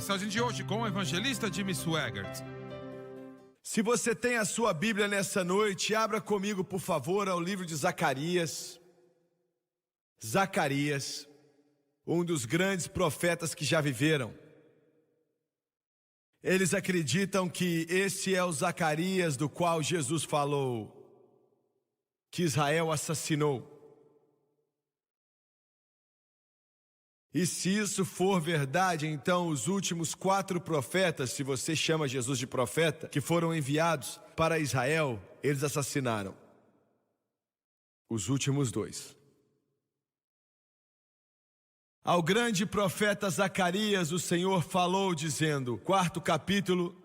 Mensagem de hoje com o evangelista Jimmy Swaggart. Se você tem a sua Bíblia nessa noite, abra comigo, por favor, ao livro de Zacarias. Zacarias, um dos grandes profetas que já viveram. Eles acreditam que esse é o Zacarias do qual Jesus falou que Israel assassinou. E se isso for verdade, então os últimos 4 profetas, se você chama Jesus de profeta, que foram enviados para Israel, eles assassinaram. Os últimos 2. Ao grande profeta Zacarias, o Senhor falou dizendo, 4º capítulo,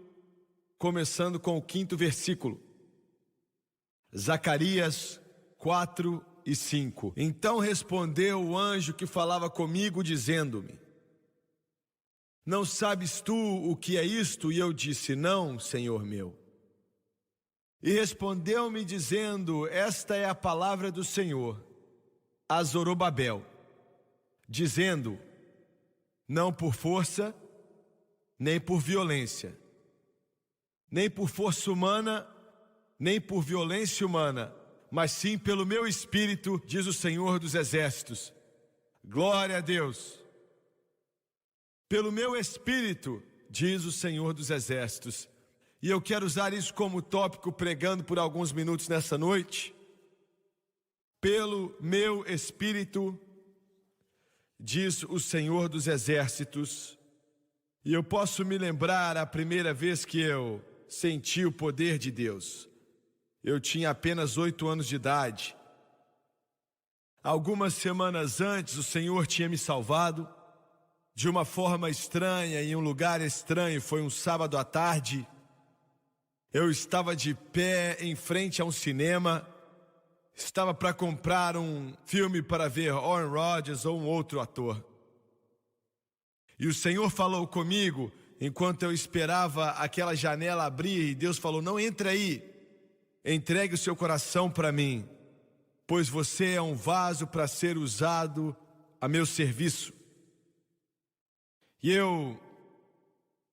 começando com o 5º versículo. Zacarias 4 e 5. Então respondeu o anjo que falava comigo, dizendo-me: Não sabes tu o que é isto? E eu disse: Não, Senhor meu. E respondeu-me dizendo: Esta é a palavra do Senhor a Zorobabel, dizendo: Não por força, nem por violência, nem por força humana, nem por violência humana, mas sim pelo meu Espírito, diz o Senhor dos Exércitos. Glória a Deus. Pelo meu Espírito, diz o Senhor dos Exércitos. E eu quero usar isso como tópico, pregando por alguns minutos nessa noite. Pelo meu Espírito, diz o Senhor dos Exércitos. E eu posso me lembrar a primeira vez que eu senti o poder de Deus. Eu tinha apenas 8 anos de idade. Algumas semanas antes, o Senhor tinha me salvado de uma forma estranha, em um lugar estranho. Foi um sábado à tarde. Eu estava de pé em frente a um cinema. Estava para comprar um filme para ver Aaron Rodgers ou um outro ator. E o Senhor falou comigo enquanto eu esperava aquela janela abrir. E Deus falou: Não entre aí. Entregue o seu coração para mim, pois você é um vaso para ser usado a meu serviço. E eu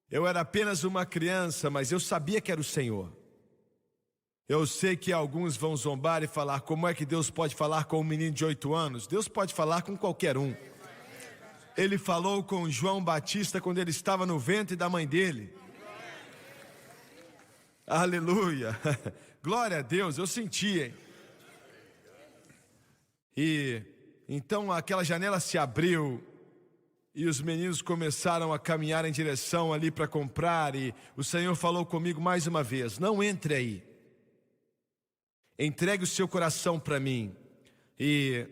era apenas uma criança, mas eu sabia que era o Senhor. Eu sei que alguns vão zombar e falar: como é que Deus pode falar com um menino de 8 anos? Deus pode falar com qualquer um. Ele falou com João Batista quando ele estava no ventre da mãe dele. Aleluia. Glória a Deus, eu senti, hein? E então aquela janela se abriu e os meninos começaram a caminhar em direção ali para comprar. E o Senhor falou comigo mais uma vez: Não entre aí. Entregue o seu coração para mim. E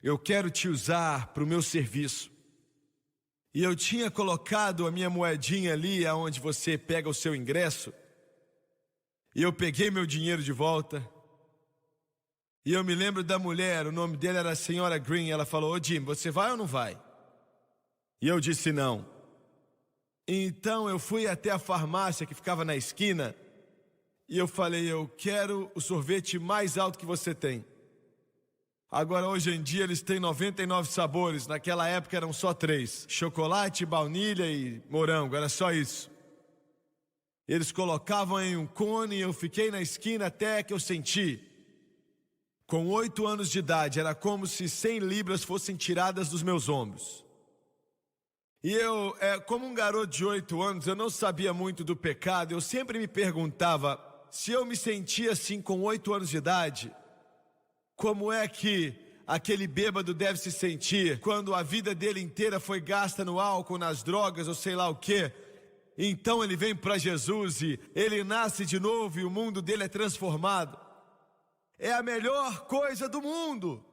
eu quero te usar para o meu serviço. E eu tinha colocado a minha moedinha ali onde você pega o seu ingresso. E eu peguei meu dinheiro de volta. E eu me lembro da mulher, o nome dela era a senhora Green. Ela falou: Ô Jim, você vai ou não vai? E eu disse não. Então eu fui até a farmácia que ficava na esquina. E eu falei: eu quero o sorvete mais alto que você tem. Agora hoje em dia eles têm 99 sabores. Naquela época eram só 3. Chocolate, baunilha e morango, era só isso. Eles colocavam em um cone e eu fiquei na esquina até que eu senti. Com 8 anos de idade, era como se 100 libras fossem tiradas dos meus ombros. E eu, como um garoto de 8 anos, eu não sabia muito do pecado. Eu sempre me perguntava, se eu me sentia assim com 8 anos de idade, como é que aquele bêbado deve se sentir quando a vida dele inteira foi gasta no álcool, nas drogas ou sei lá o quê? Então ele vem para Jesus e ele nasce de novo e o mundo dele é transformado. É a melhor coisa do mundo.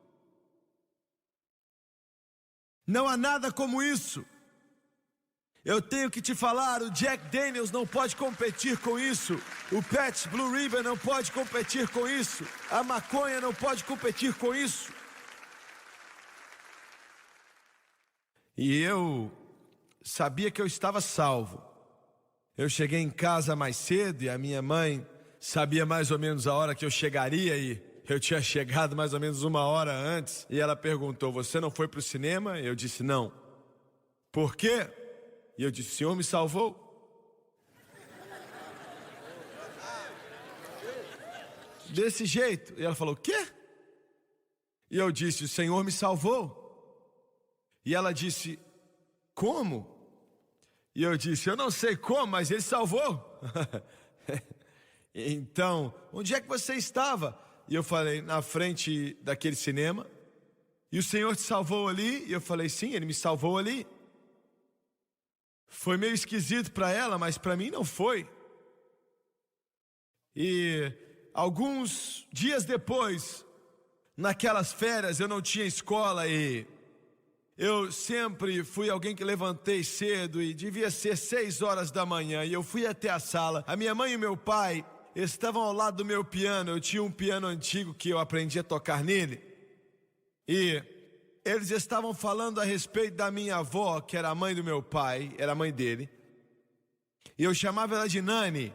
Não há nada como isso. Eu tenho que te falar, o Jack Daniels não pode competir com isso. O Pabst Blue Ribbon não pode competir com isso. A maconha não pode competir com isso. E eu sabia que eu estava salvo. Eu cheguei em casa mais cedo e a minha mãe sabia mais ou menos a hora que eu chegaria e eu tinha chegado mais ou menos 1 hora antes. E ela perguntou: você não foi para o cinema? Eu disse não. Por quê? E eu disse: o Senhor me salvou? Desse jeito. E ela falou: o quê? E eu disse: o Senhor me salvou. E ela disse: como? E eu disse: eu não sei como, mas Ele salvou. Então, onde é que você estava? E eu falei: na frente daquele cinema. E o Senhor te salvou ali? E eu falei: sim, Ele me salvou ali. Foi meio esquisito para ela, mas para mim não foi. E alguns dias depois, naquelas férias, eu não tinha escola e eu sempre fui alguém que levantei cedo e devia ser 6 horas da manhã. E eu fui até a sala. A minha mãe e meu pai estavam ao lado do meu piano. Eu tinha um piano antigo que eu aprendi a tocar nele. E eles estavam falando a respeito da minha avó, que era a mãe do meu pai, era a mãe dele. E eu chamava ela de Nani.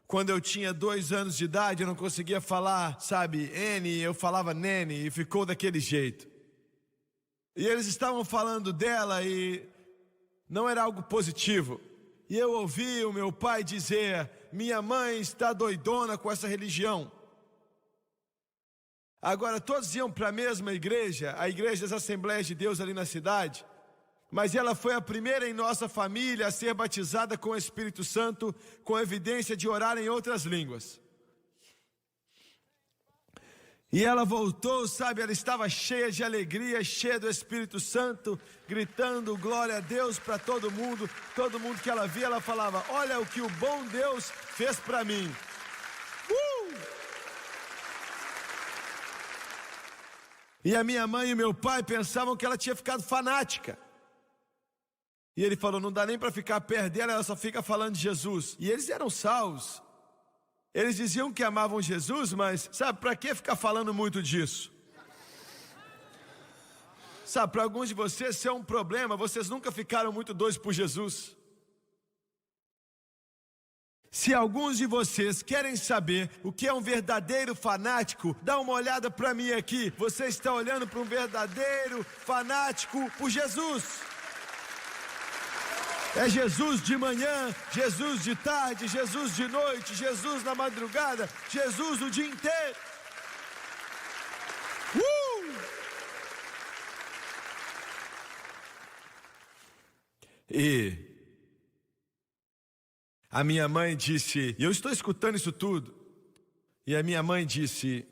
Quando eu tinha 2 anos de idade, eu não conseguia falar, sabe, N, eu falava Nene, e ficou daquele jeito. E eles estavam falando dela e não era algo positivo. E eu ouvi o meu pai dizer: minha mãe está doidona com essa religião. Agora, todos iam para a mesma igreja, a igreja das Assembleias de Deus ali na cidade. Mas ela foi a primeira em nossa família a ser batizada com o Espírito Santo, com evidência de orar em outras línguas. E ela voltou, sabe, ela estava cheia de alegria, cheia do Espírito Santo, gritando glória a Deus para todo mundo que ela via, ela falava: olha o que o bom Deus fez para mim. E a minha mãe e meu pai pensavam que ela tinha ficado fanática. E ele falou: não dá nem para ficar perto dela, ela só fica falando de Jesus. E eles eram salvos. Eles diziam que amavam Jesus, mas sabe, para que ficar falando muito disso? Sabe, para alguns de vocês isso é um problema, vocês nunca ficaram muito doidos por Jesus. Se alguns de vocês querem saber o que é um verdadeiro fanático, dá uma olhada para mim aqui. Você está olhando para um verdadeiro fanático por Jesus. É Jesus de manhã, Jesus de tarde, Jesus de noite, Jesus na madrugada, Jesus o dia inteiro. E a minha mãe disse, e eu estou escutando isso tudo, e a minha mãe disse: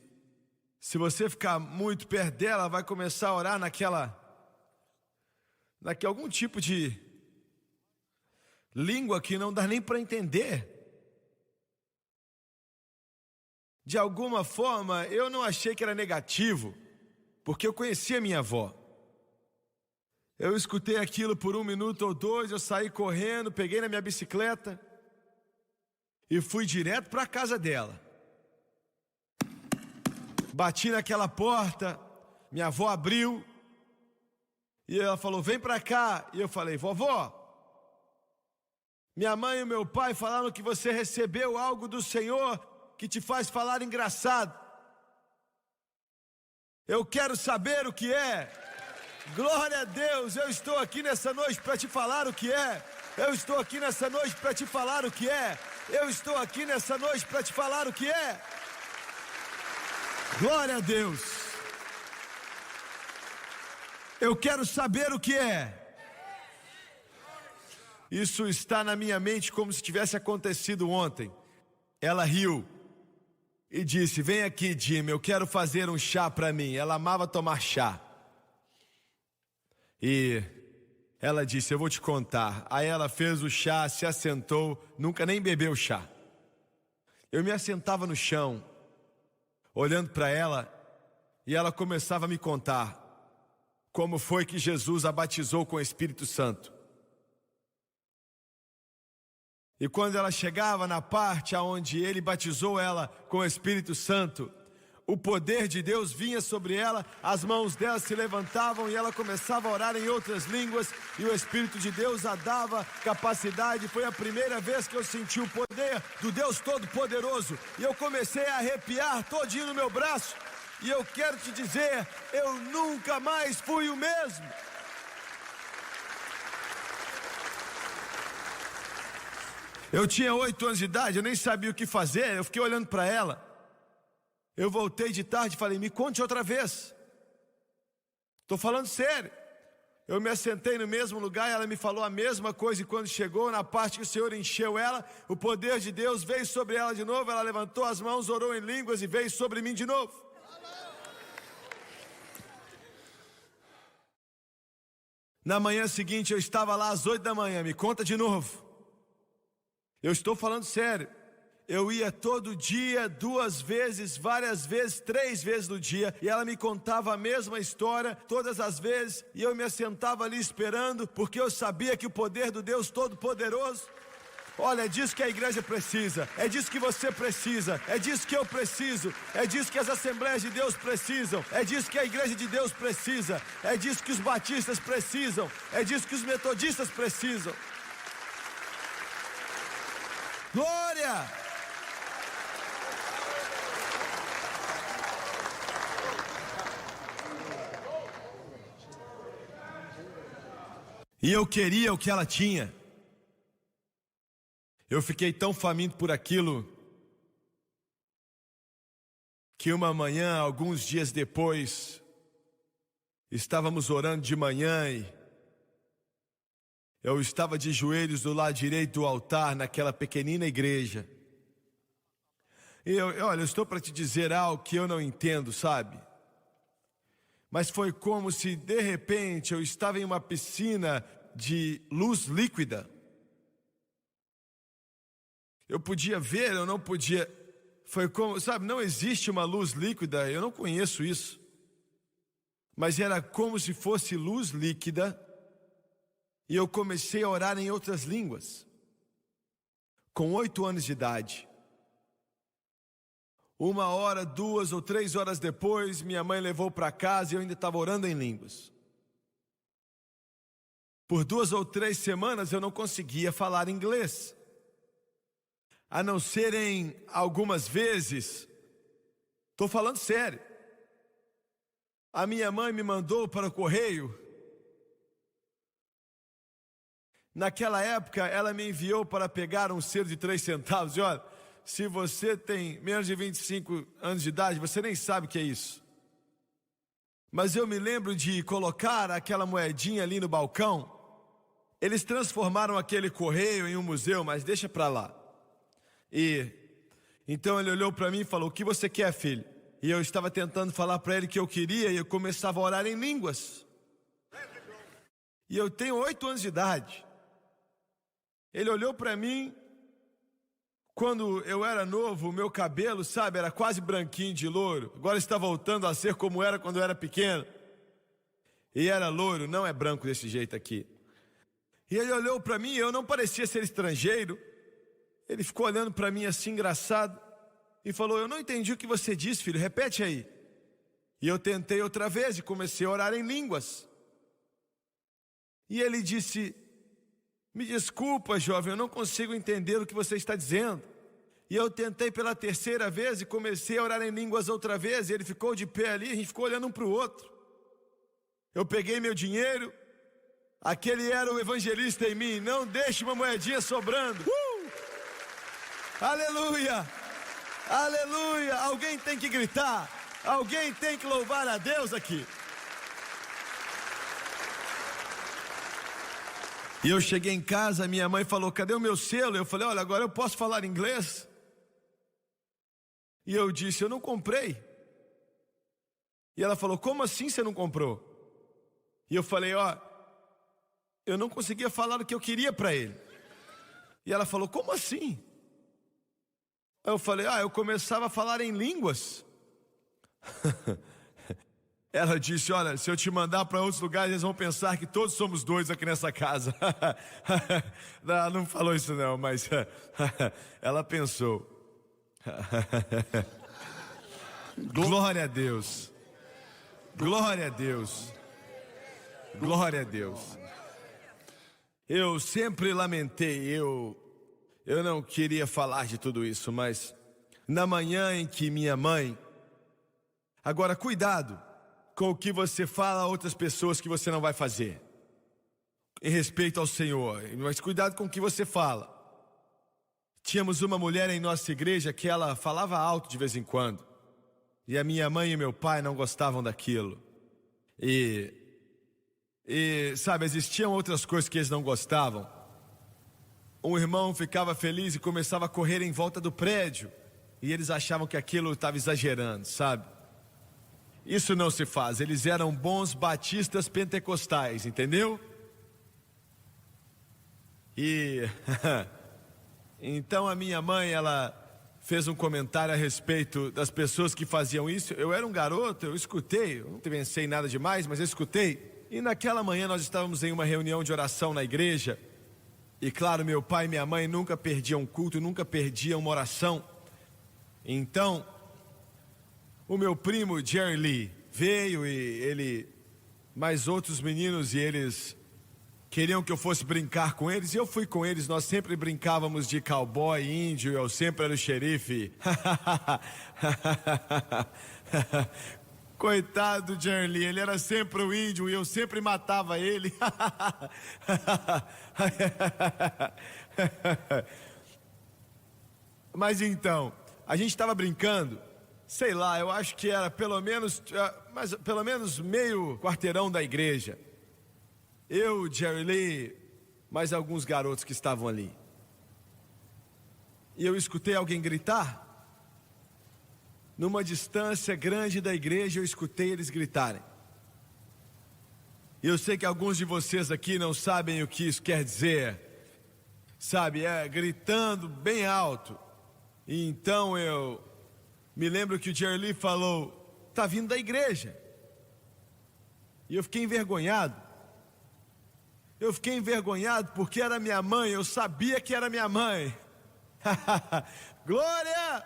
se você ficar muito perto dela, vai começar a orar algum tipo de língua que não dá nem para entender. De alguma forma, eu não achei que era negativo, porque eu conhecia minha avó. Eu escutei aquilo por 1 minuto ou 2, eu saí correndo, peguei na minha bicicleta e fui direto para a casa dela. Bati naquela porta, minha avó abriu e ela falou: vem para cá. E eu falei: vovó, minha mãe e o meu pai falaram que você recebeu algo do Senhor que te faz falar engraçado. Eu quero saber o que é. Glória a Deus, eu estou aqui nessa noite para te falar o que é. Eu estou aqui nessa noite para te falar o que é. Eu estou aqui nessa noite para te falar o que é. Glória a Deus. Eu quero saber o que é. Isso está na minha mente como se tivesse acontecido ontem. Ela riu e disse: vem aqui, Jimmy, eu quero fazer um chá para mim. Ela amava tomar chá. E ela disse: eu vou te contar. Aí ela fez o chá, se assentou, nunca nem bebeu chá. Eu me assentava no chão, olhando para ela, e ela começava a me contar como foi que Jesus a batizou com o Espírito Santo. E quando ela chegava na parte onde ele batizou ela com o Espírito Santo, o poder de Deus vinha sobre ela, as mãos dela se levantavam e ela começava a orar em outras línguas, e o Espírito de Deus a dava capacidade. Foi a primeira vez que eu senti o poder do Deus Todo-Poderoso, e eu comecei a arrepiar todinho no meu braço, e eu quero te dizer, eu nunca mais fui o mesmo. Eu tinha 8 anos de idade, eu nem sabia o que fazer, eu fiquei olhando para ela. Eu voltei de tarde e falei, me conte outra vez. Estou falando sério. Eu me assentei no mesmo lugar e ela me falou a mesma coisa. E quando chegou na parte que o Senhor encheu ela, o poder de Deus veio sobre ela de novo. Ela levantou as mãos, orou em línguas e veio sobre mim de novo. Na manhã seguinte eu estava lá às 8 da manhã, me conta de novo. Eu estou falando sério. Eu ia todo dia, 2 vezes, várias vezes, 3 vezes no dia. E ela me contava a mesma história todas as vezes. E eu me assentava ali esperando, porque eu sabia que o poder do Deus Todo-Poderoso... Olha, é disso que a igreja precisa. É disso que você precisa. É disso que eu preciso. É disso que as Assembleias de Deus precisam. É disso que a igreja de Deus precisa. É disso que os batistas precisam. É disso que os metodistas precisam. Glória! E eu queria o que ela tinha. Eu fiquei tão faminto por aquilo que uma manhã, alguns dias depois, estávamos orando de manhã e eu estava de joelhos do lado direito do altar naquela pequenina igreja. E olha, eu estou para te dizer algo que eu não entendo, sabe? Mas foi como se de repente eu estava em uma piscina de luz líquida. Eu podia ver, eu não podia. Foi como, sabe, não existe uma luz líquida, eu não conheço isso. Mas era como se fosse luz líquida. E eu comecei a orar em outras línguas. Com 8 anos de idade. 1 hora, 2 ou 3 horas depois, minha mãe levou para casa e eu ainda estava orando em línguas. Por 2 ou 3 semanas eu não conseguia falar inglês. A não ser em algumas vezes, estou falando sério. A minha mãe me mandou para o correio. Naquela época, ela me enviou para pegar um selo de 3 centavos. E olha, se você tem menos de 25 anos de idade, você nem sabe o que é isso. Mas eu me lembro de colocar aquela moedinha ali no balcão. Eles transformaram aquele correio em um museu, mas deixa para lá. E então ele olhou para mim e falou, o que você quer, filho? E eu estava tentando falar para ele que eu queria e eu começava a orar em línguas. E eu tenho 8 anos de idade. Ele olhou para mim, quando eu era novo, o meu cabelo, sabe, era quase branquinho de louro. Agora está voltando a ser como era quando eu era pequeno. E era louro, não é branco desse jeito aqui. E ele olhou para mim, eu não parecia ser estrangeiro. Ele ficou olhando para mim assim, engraçado, e falou, eu não entendi o que você disse, filho, repete aí. E eu tentei outra vez e comecei a orar em línguas. E ele disse, me desculpa, jovem, eu não consigo entender o que você está dizendo. E eu tentei pela 3ª vez e comecei a orar em línguas outra vez, e ele ficou de pé ali, a gente ficou olhando um para o outro. Eu peguei meu dinheiro, aquele era o evangelista em mim, não deixe uma moedinha sobrando. Aleluia, aleluia, alguém tem que gritar, alguém tem que louvar a Deus aqui. E eu cheguei em casa, minha mãe falou, cadê o meu selo? Eu falei, olha, agora eu posso falar inglês? E eu disse, eu não comprei. E ela falou, como assim você não comprou? E eu falei, ó, eu não conseguia falar o que eu queria para ele. E ela falou, como assim? Eu falei, eu começava a falar em línguas. Ela disse, olha, se eu te mandar para outros lugares, eles vão pensar que todos somos doidos aqui nessa casa. Ela não falou isso não, mas ela pensou. Glória a Deus. Glória a Deus. Glória a Deus. Eu sempre lamentei, eu não queria falar de tudo isso, mas na manhã em que minha mãe... Agora, cuidado com o que você fala a outras pessoas que você não vai fazer, em respeito ao Senhor, mas cuidado com o que você fala. Tínhamos uma mulher em nossa igreja que ela falava alto de vez em quando. E a minha mãe e meu pai não gostavam daquilo. E sabe, existiam outras coisas que eles não gostavam. Um irmão ficava feliz e começava a correr em volta do prédio. E eles achavam que aquilo estava exagerando, sabe? Isso não se faz. Eles eram bons batistas pentecostais, entendeu? E então a minha mãe, ela fez um comentário a respeito das pessoas que faziam isso. Eu era um garoto, eu escutei, eu não pensei em nada demais, mas eu escutei. E naquela manhã nós estávamos em uma reunião de oração na igreja. E claro, meu pai e minha mãe nunca perdiam um culto, nunca perdiam uma oração. Então, o meu primo Jerry Lee veio e ele, mais outros meninos, e eles queriam que eu fosse brincar com eles. E eu fui com eles, nós sempre brincávamos de cowboy, índio, eu sempre era o xerife. Coitado do Jerry Lee, ele era sempre o índio e eu sempre matava ele. Mas então, a gente estava brincando, sei lá, eu acho que era pelo menos meio quarteirão da igreja. Eu, Jerry Lee, mais alguns garotos que estavam ali. E eu escutei alguém gritar. Numa distância grande da igreja, eu escutei eles gritarem. E eu sei que alguns de vocês aqui não sabem o que isso quer dizer. Sabe, gritando bem alto. E então eu me lembro que o Jerry Lee falou, tá vindo da igreja. E eu fiquei envergonhado. Eu fiquei envergonhado porque era minha mãe, eu sabia que era minha mãe. Glória!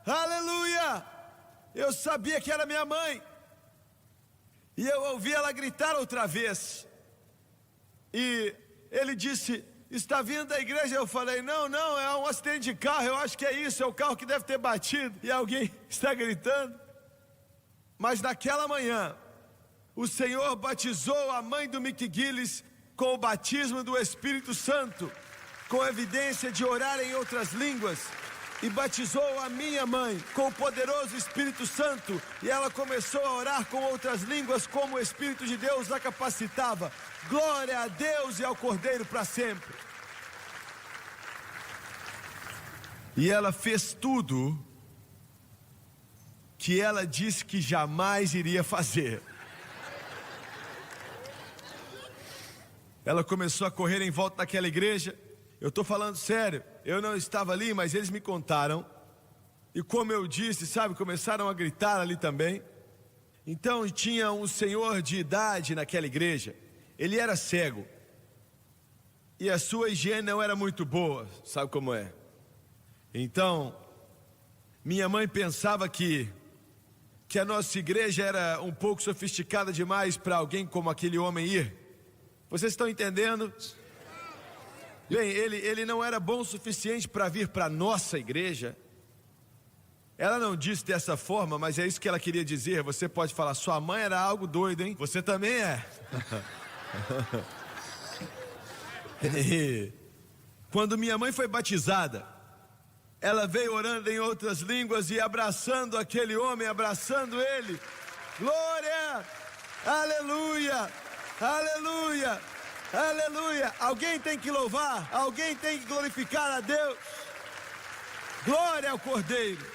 Aleluia! Eu sabia que era minha mãe. E eu ouvi ela gritar outra vez. E ele disse, está vindo da igreja? Eu falei, não, é um acidente de carro, eu acho que é isso, é o carro que deve ter batido. E alguém está gritando. Mas naquela manhã, o Senhor batizou a mãe do Mick Gillis com o batismo do Espírito Santo, com evidência de orar em outras línguas. E batizou a minha mãe com o poderoso Espírito Santo. E ela começou a orar com outras línguas como o Espírito de Deus a capacitava. Glória a Deus e ao Cordeiro para sempre. E ela fez tudo que ela disse que jamais iria fazer. Ela começou a correr em volta daquela igreja. Eu estou falando sério, eu não estava ali, mas eles me contaram. E como eu disse, sabe, começaram a gritar ali também. Então tinha um senhor de idade naquela igreja. Ele era cego. E a sua higiene não era muito boa, sabe como é? Então, minha mãe pensava que a nossa igreja era um pouco sofisticada demais para alguém como aquele homem ir. Vocês estão entendendo? Bem, ele não era bom o suficiente para vir para a nossa igreja. Ela não disse dessa forma, mas é isso que ela queria dizer. Você pode falar, sua mãe era algo doido, hein? Você também é. E quando minha mãe foi batizada, ela veio orando em outras línguas e abraçando aquele homem, abraçando ele. Glória! Aleluia! Aleluia! Aleluia! Alguém tem que louvar, alguém tem que glorificar a Deus. Glória ao Cordeiro.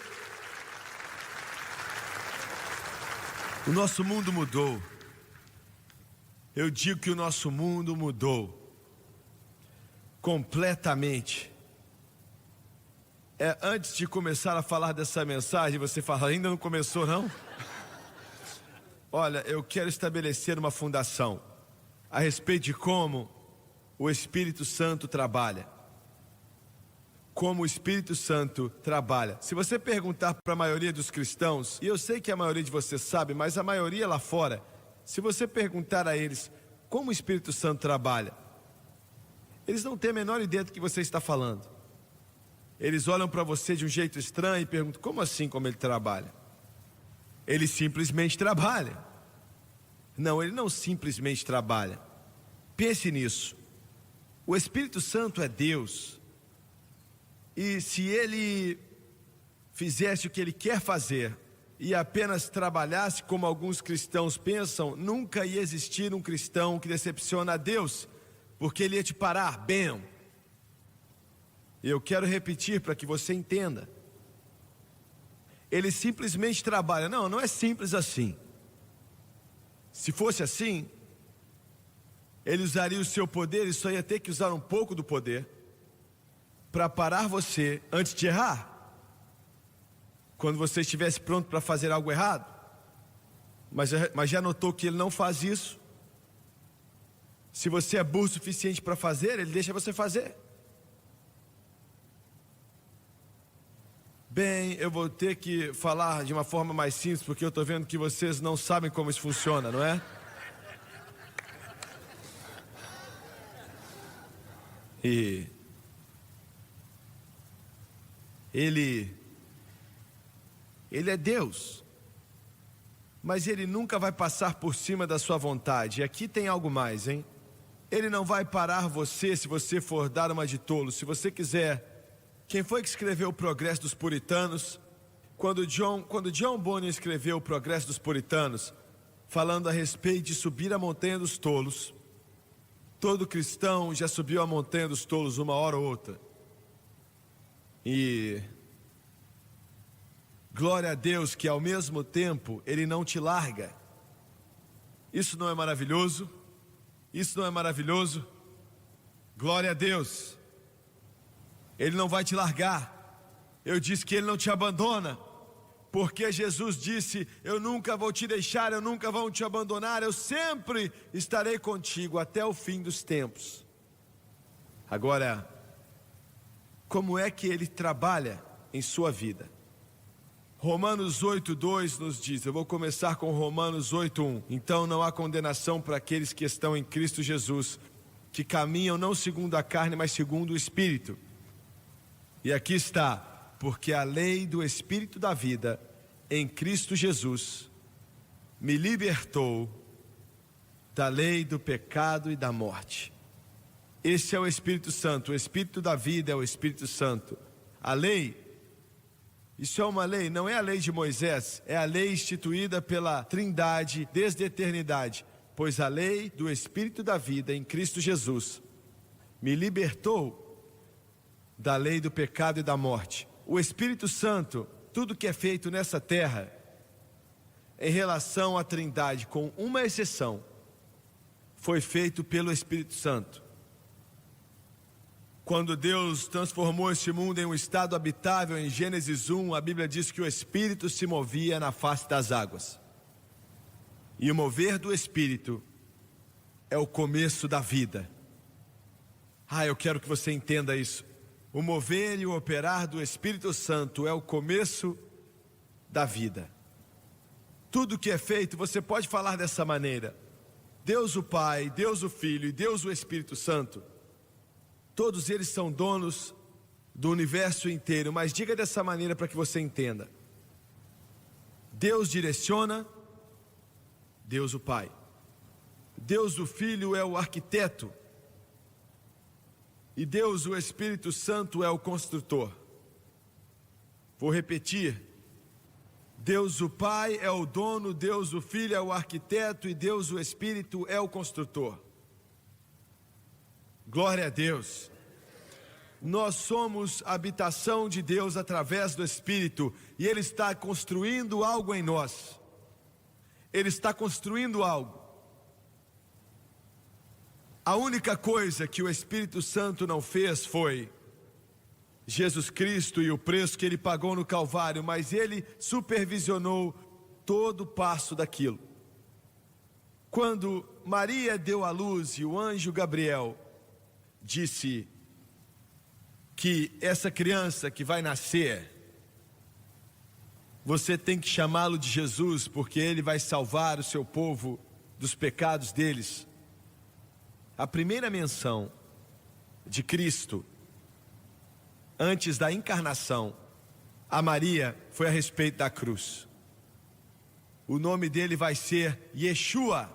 O nosso mundo mudou. Eu digo que o nosso mundo mudou completamente. Antes de começar a falar dessa mensagem, você fala, ainda não começou não? Olha, eu quero estabelecer uma fundação a respeito de como o Espírito Santo trabalha. Como o Espírito Santo trabalha. Se você perguntar para a maioria dos cristãos, e eu sei que a maioria de vocês sabe, mas a maioria lá fora, se você perguntar a eles como o Espírito Santo trabalha, eles não têm a menor ideia do que você está falando. Eles olham para você de um jeito estranho e perguntam, como assim como ele trabalha? Ele simplesmente trabalha. Não, ele não simplesmente trabalha. Pense nisso. O Espírito Santo é Deus. E se ele fizesse o que ele quer fazer e apenas trabalhasse como alguns cristãos pensam, nunca ia existir um cristão que decepciona a Deus, porque ele ia te parar, bem. Eu quero repetir para que você entenda. Ele simplesmente trabalha. Não, não é simples assim. Se fosse assim, ele usaria o seu poder, ele só ia ter que usar um pouco do poder para parar você antes de errar. Quando você estivesse pronto para fazer algo errado. Mas já notou que ele não faz isso? Se você é burro o suficiente para fazer, ele deixa você fazer. Bem, eu vou ter que falar de uma forma mais simples, porque eu estou vendo que vocês não sabem como isso funciona, não é? E Ele é Deus, mas Ele nunca vai passar por cima da sua vontade. E aqui tem algo mais, hein? Ele não vai parar você se você for dar uma de tolo. Se você quiser. Quem foi que escreveu o Progresso dos Puritanos? Quando John Bunyan escreveu o Progresso dos Puritanos, falando a respeito de subir a montanha dos tolos, todo cristão já subiu a montanha dos tolos uma hora ou outra. E glória a Deus que ao mesmo tempo Ele não te larga. Isso não é maravilhoso? Isso não é maravilhoso? Glória a Deus. Ele não vai te largar. Eu disse que Ele não te abandona, porque Jesus disse: eu nunca vou te deixar, eu nunca vou te abandonar, eu sempre estarei contigo até o fim dos tempos. Agora, como é que Ele trabalha em sua vida? Romanos 8:2 nos diz, eu vou começar com Romanos 8:1. Então não há condenação para aqueles que estão em Cristo Jesus, que caminham não segundo a carne, mas segundo o Espírito. E aqui está, porque a lei do Espírito da vida em Cristo Jesus me libertou da lei do pecado e da morte. Esse é o Espírito Santo, o Espírito da vida é o Espírito Santo. A lei, isso é uma lei, não é a lei de Moisés, é a lei instituída pela Trindade desde a eternidade, pois a lei do Espírito da vida em Cristo Jesus me libertou da lei do pecado e da morte. O Espírito Santo, tudo que é feito nessa terra, em relação à Trindade, com uma exceção, foi feito pelo Espírito Santo. Quando Deus transformou este mundo em um estado habitável, em Gênesis 1, a Bíblia diz que o Espírito se movia na face das águas. E o mover do Espírito é o começo da vida. Eu quero que você entenda isso. O mover e o operar do Espírito Santo é o começo da vida. Tudo que é feito, você pode falar dessa maneira: Deus o Pai, Deus o Filho e Deus o Espírito Santo, todos eles são donos do universo inteiro. Mas diga dessa maneira para que você entenda: Deus direciona, Deus o Pai. Deus o Filho é o arquiteto. E Deus, o Espírito Santo, é o construtor. Vou repetir. Deus o Pai é o dono, Deus o Filho é o arquiteto e Deus o Espírito é o construtor. Glória a Deus. Nós somos a habitação de Deus através do Espírito e Ele está construindo algo em nós. Ele está construindo algo. A única coisa que o Espírito Santo não fez foi Jesus Cristo e o preço que Ele pagou no Calvário, mas Ele supervisionou todo o passo daquilo. Quando Maria deu à luz e o anjo Gabriel disse que essa criança que vai nascer, você tem que chamá-lo de Jesus, porque Ele vai salvar o seu povo dos pecados deles. A primeira menção de Cristo, antes da encarnação, a Maria, foi a respeito da cruz. O nome dele vai ser Yeshua,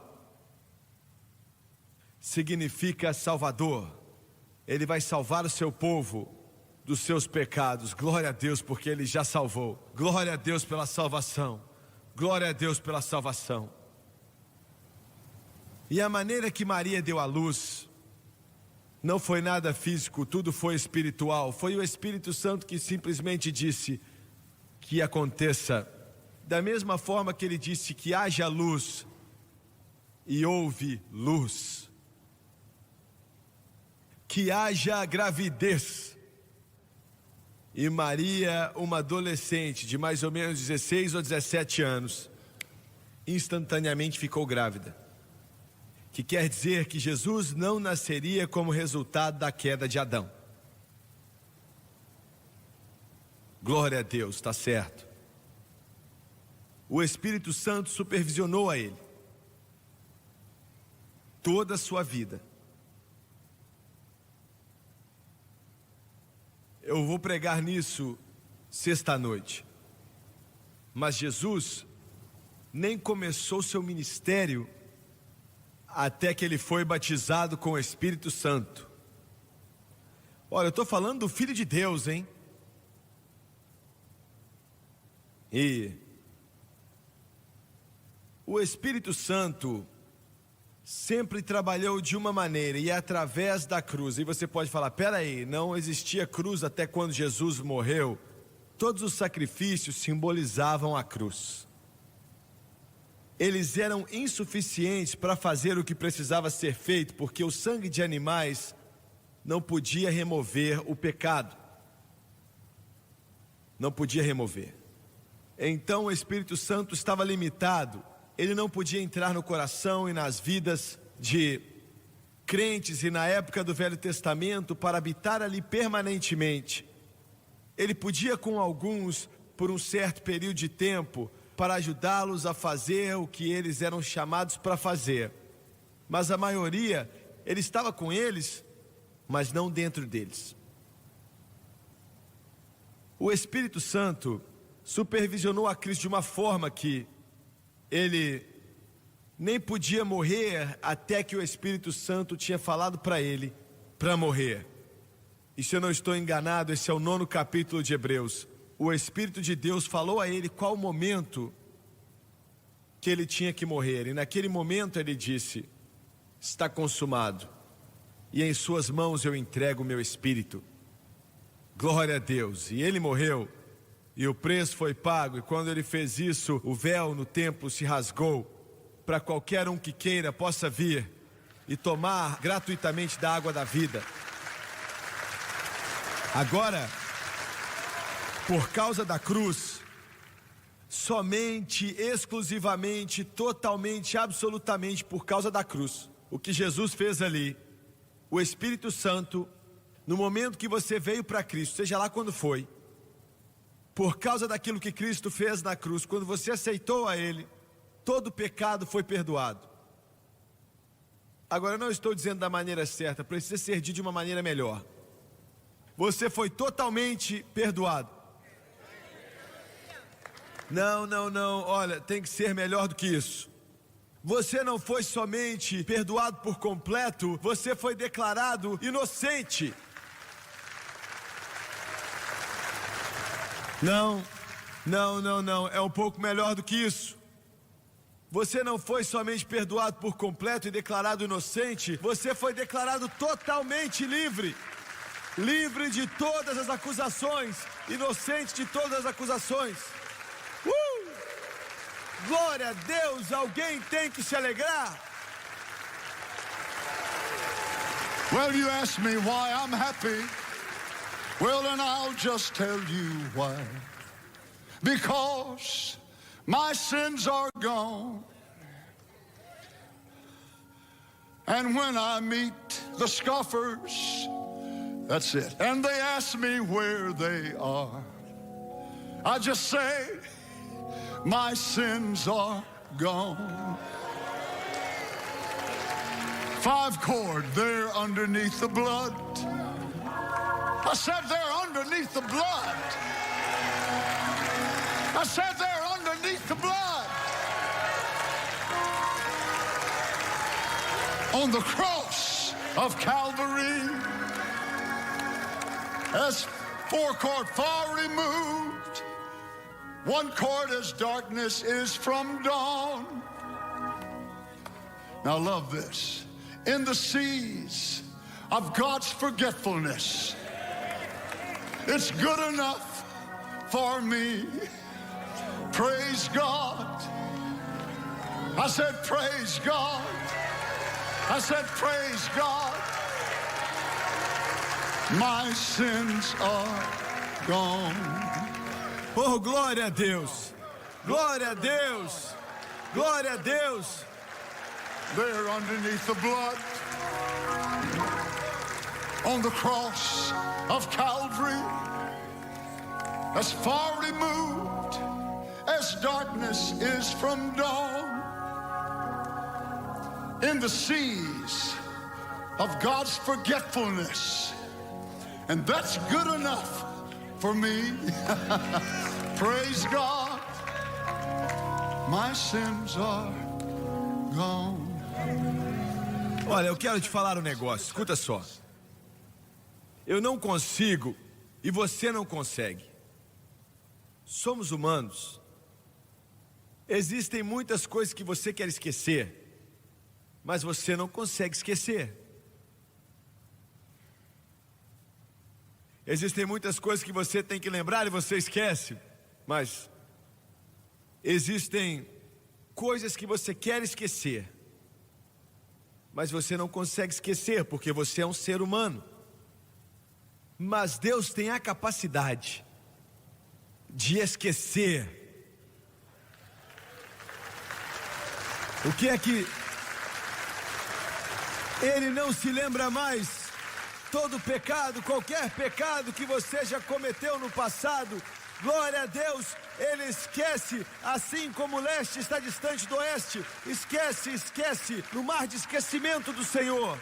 significa Salvador. Ele vai salvar o seu povo dos seus pecados. Glória a Deus, porque Ele já salvou. Glória a Deus pela salvação. Glória a Deus pela salvação. E a maneira que Maria deu à luz não foi nada físico, tudo foi espiritual. Foi o Espírito Santo que simplesmente disse que aconteça. Da mesma forma que Ele disse que haja luz e houve luz. Que haja gravidez. E Maria, uma adolescente de mais ou menos 16 ou 17 anos, instantaneamente ficou grávida. Que quer dizer que Jesus não nasceria como resultado da queda de Adão. Glória a Deus, está certo. O Espírito Santo supervisionou a ele toda a sua vida. Eu vou pregar nisso sexta-noite. Mas Jesus nem começou seu ministério até que ele foi batizado com o Espírito Santo. Olha, eu estou falando do Filho de Deus, hein? E o Espírito Santo sempre trabalhou de uma maneira, e é através da cruz. E você pode falar, peraí, não existia cruz até quando Jesus morreu? Todos os sacrifícios simbolizavam a cruz. Eles eram insuficientes para fazer o que precisava ser feito, porque o sangue de animais não podia remover o pecado. Não podia remover. Então o Espírito Santo estava limitado. Ele não podia entrar no coração e nas vidas de crentes e na época do Velho Testamento para habitar ali permanentemente. Ele podia com alguns por um certo período de tempo para ajudá-los a fazer o que eles eram chamados para fazer. Mas a maioria, ele estava com eles, mas não dentro deles. O Espírito Santo supervisionou a Cristo de uma forma que ele nem podia morrer até que o Espírito Santo tinha falado para ele para morrer. E se eu não estou enganado, esse é o 9º capítulo de Hebreus. O Espírito de Deus falou a ele qual o momento que ele tinha que morrer. E naquele momento ele disse, está consumado. E em suas mãos eu entrego o meu espírito. Glória a Deus. E ele morreu. E o preço foi pago, e quando ele fez isso, o véu no templo se rasgou, para qualquer um que queira possa vir e tomar gratuitamente da água da vida. Agora, por causa da cruz, somente, exclusivamente, totalmente, absolutamente por causa da cruz, o que Jesus fez ali, o Espírito Santo, no momento que você veio para Cristo, seja lá quando foi, por causa daquilo que Cristo fez na cruz, quando você aceitou a Ele, todo pecado foi perdoado. Agora eu não estou dizendo da maneira certa, precisa ser dito de uma maneira melhor. Você foi totalmente perdoado. Não, olha, tem que ser melhor do que isso. Você não foi somente perdoado por completo, você foi declarado inocente. Não, é um pouco melhor do que isso. Você não foi somente perdoado por completo e declarado inocente, você foi declarado totalmente livre. Livre de todas as acusações, inocente de todas as acusações. Glória a Deus, alguém tem que se alegrar. Well, you ask me why I'm happy. Well, then I'll just tell you why. Because my sins are gone. And when I meet the scoffers, that's it, and they ask me where they are, I just say, my sins are gone. 5 cord, they're underneath the blood. I said they're underneath the blood. I said they're underneath the blood. On the cross of Calvary, as 4 chord far removed, 1 chord as darkness is from dawn. Now love this. In the seas of God's forgetfulness, it's good enough for me. Praise God. I said praise God. I said praise God. My sins are gone. Oh, glória a Deus! Glória a Deus! Glória a Deus! There underneath the blood on the cross of Calvary, as far removed as darkness is from dawn, in the seas of God's forgetfulness, and that's good enough for me. Praise God, my sins are gone. Olha, eu quero te falar um negócio, escuta só. Eu não consigo e você não consegue. Somos humanos. Existem muitas coisas que você quer esquecer, mas você não consegue esquecer. Existem muitas coisas que você tem que lembrar e você esquece, mas existem coisas que você quer esquecer, mas você não consegue esquecer porque você é um ser humano. Mas Deus tem a capacidade de esquecer. O que é que Ele não se lembra mais? Todo pecado, qualquer pecado que você já cometeu no passado, glória a Deus, Ele esquece, assim como o leste está distante do oeste. Esquece, no mar de esquecimento do Senhor.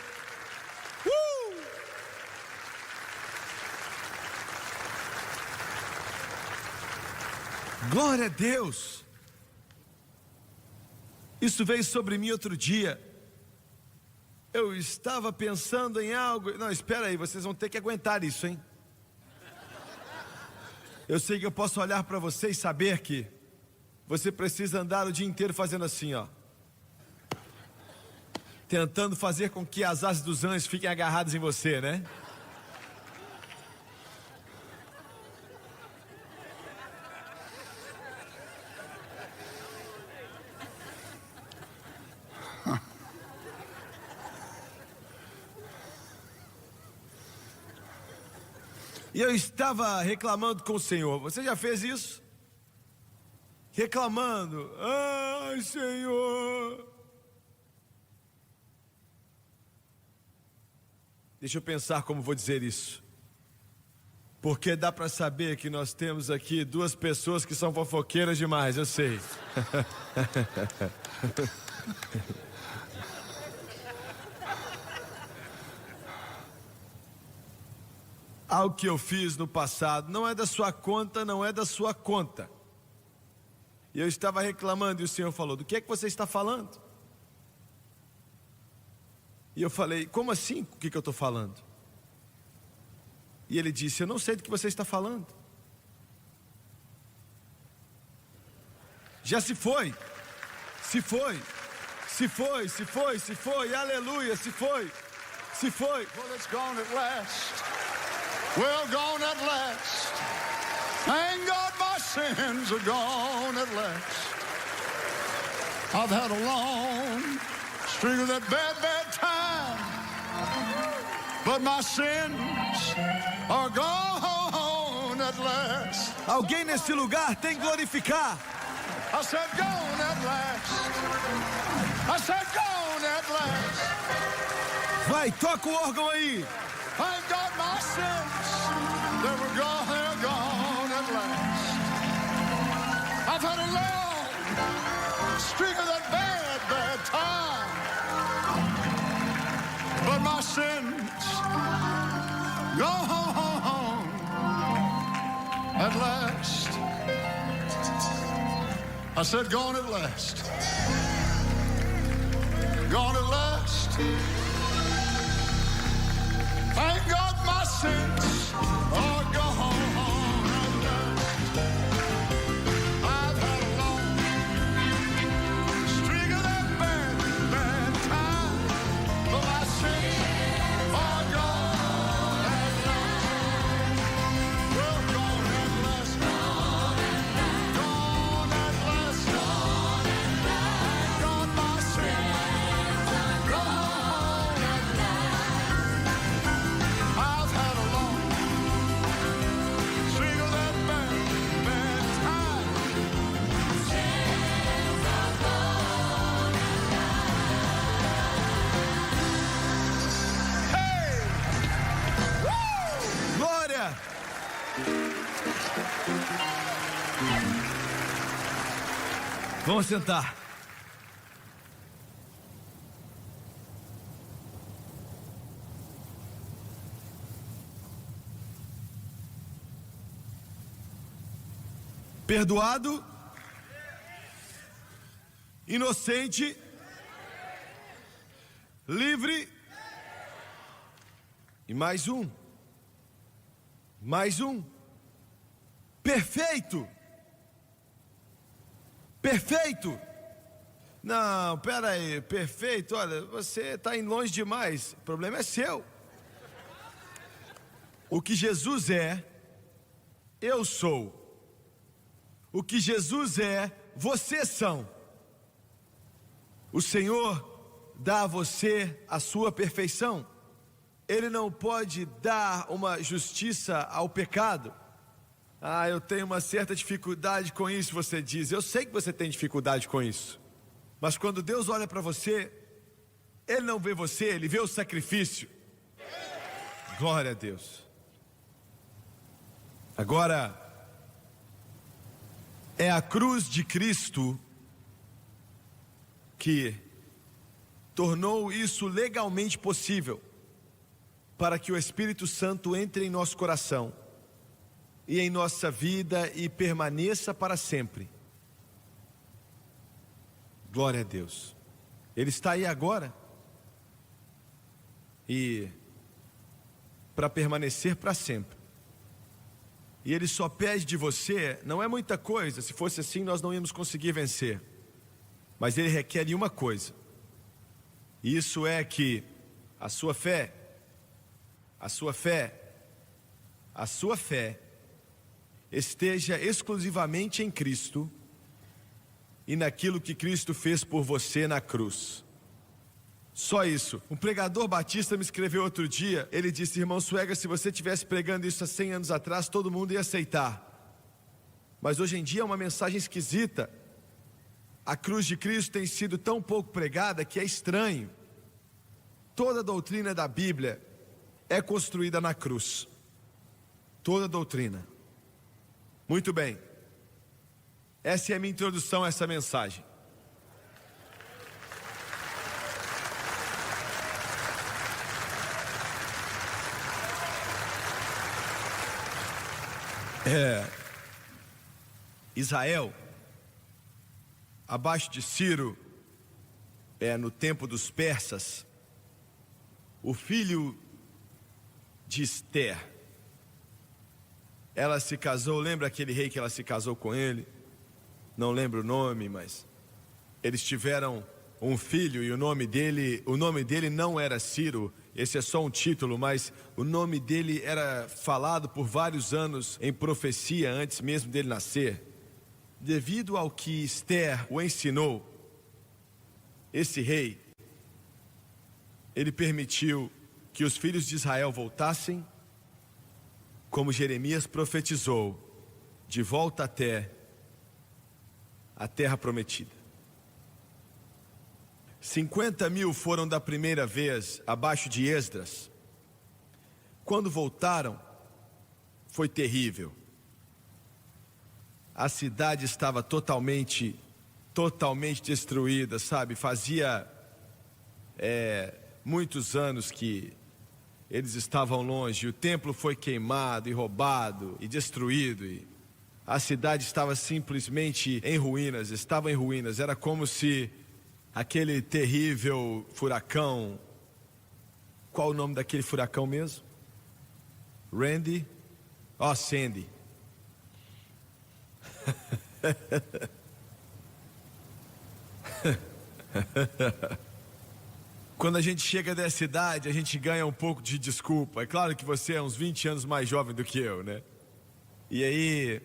Glória a Deus. Isso veio sobre mim outro dia. Eu estava pensando em algo. Não, espera aí, vocês vão ter que aguentar isso, hein? Eu sei que eu posso olhar para você e saber que você precisa andar o dia inteiro fazendo assim, ó, tentando fazer com que as asas dos anjos fiquem agarradas em você, né? E eu estava reclamando com o Senhor. Você já fez isso? Reclamando. Ai, Senhor. Deixa eu pensar como vou dizer isso. Porque dá para saber que nós temos aqui 2 pessoas que são fofoqueiras demais, eu sei. Algo que eu fiz no passado não é da sua conta, não é da sua conta. E eu estava reclamando e o Senhor falou: do que é que você está falando? E eu falei: como assim? O que eu estou falando? E ele disse: eu não sei do que você está falando. Já se foi. Se foi. Se foi, se foi, se foi. Aleluia, se foi. Se foi. Well, it's gone at last. Well, gone at last. Thank God my sins are gone at last. I've had a long streak of that bad time, but my sins are gone at last. Alguém nesse lugar tem que glorificar. I said gone at last. I said gone at last. Vai, toca o órgão aí. Thank God my sins, they were gone, they're gone at last. I've had a long streak of that bad time, but my sins gone at last. I said gone at last. Gone at last. Thank God my sins are gone Vamos sentar. Perdoado, inocente, livre e mais um, perfeito, não, pera aí, perfeito, olha, você está indo longe demais, o problema é seu. O que Jesus é, eu sou. O que Jesus é, vocês são. O Senhor dá a você a sua perfeição. Ele não pode dar uma justiça ao pecado. Ah, eu tenho uma certa dificuldade com isso, você diz. Eu sei que você tem dificuldade com isso. Mas quando Deus olha para você, Ele não vê você, Ele vê o sacrifício. Glória a Deus. Agora, é a cruz de Cristo que tornou isso legalmente possível, para que o Espírito Santo entre em nosso coração e em nossa vida e permaneça para sempre. Glória a Deus. Ele está aí agora e para permanecer para sempre. E Ele só pede de você, não é muita coisa, se fosse assim nós não íamos conseguir vencer. Mas Ele requer de uma coisa. E isso é que a sua fé esteja exclusivamente em Cristo e naquilo que Cristo fez por você na cruz. Só isso. Um pregador batista me escreveu outro dia. Ele disse: irmão Suega, se você estivesse pregando isso há 100 anos atrás, todo mundo ia aceitar. Mas hoje em dia é uma mensagem esquisita. A cruz de Cristo tem sido tão pouco pregada que é estranho. Toda a doutrina da Bíblia é construída na cruz. Toda a doutrina. Muito bem. Essa é a minha introdução a essa mensagem. Israel, abaixo de Ciro, no tempo dos persas, o filho de Ester, ela se casou, lembra aquele rei que ela se casou com ele? Não lembro o nome, mas eles tiveram um filho e o nome dele não era Ciro. Esse é só um título, mas o nome dele era falado por vários anos em profecia antes mesmo dele nascer. Devido ao que Ester o ensinou, esse rei, ele permitiu que os filhos de Israel voltassem, como Jeremias profetizou, de volta até a terra prometida. 50.000 foram da primeira vez abaixo de Esdras. Quando voltaram, foi terrível. A cidade estava totalmente destruída, sabe? Fazia muitos anos que eles estavam longe. O templo foi queimado e roubado e destruído. E a cidade estava simplesmente em ruínas, estava em ruínas. Era como se aquele terrível furacão... Qual o nome daquele furacão mesmo? Randy? Sandy. Quando a gente chega dessa idade, a gente ganha um pouco de desculpa. É claro que você é uns 20 anos mais jovem do que eu, né? E aí,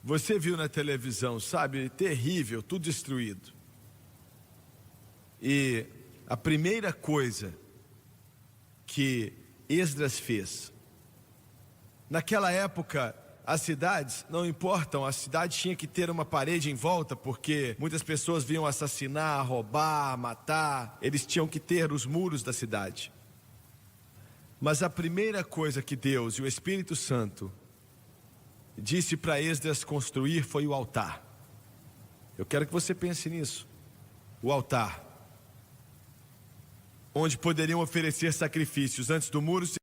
você viu na televisão, sabe? Terrível, tudo destruído. E a primeira coisa que Esdras fez, naquela época, as cidades, não importam, a cidade tinha que ter uma parede em volta, porque muitas pessoas vinham assassinar, roubar, matar, eles tinham que ter os muros da cidade. Mas a primeira coisa que Deus e o Espírito Santo disse para Esdras construir foi o altar. Eu quero que você pense nisso. O altar, onde poderiam oferecer sacrifícios antes do muro ser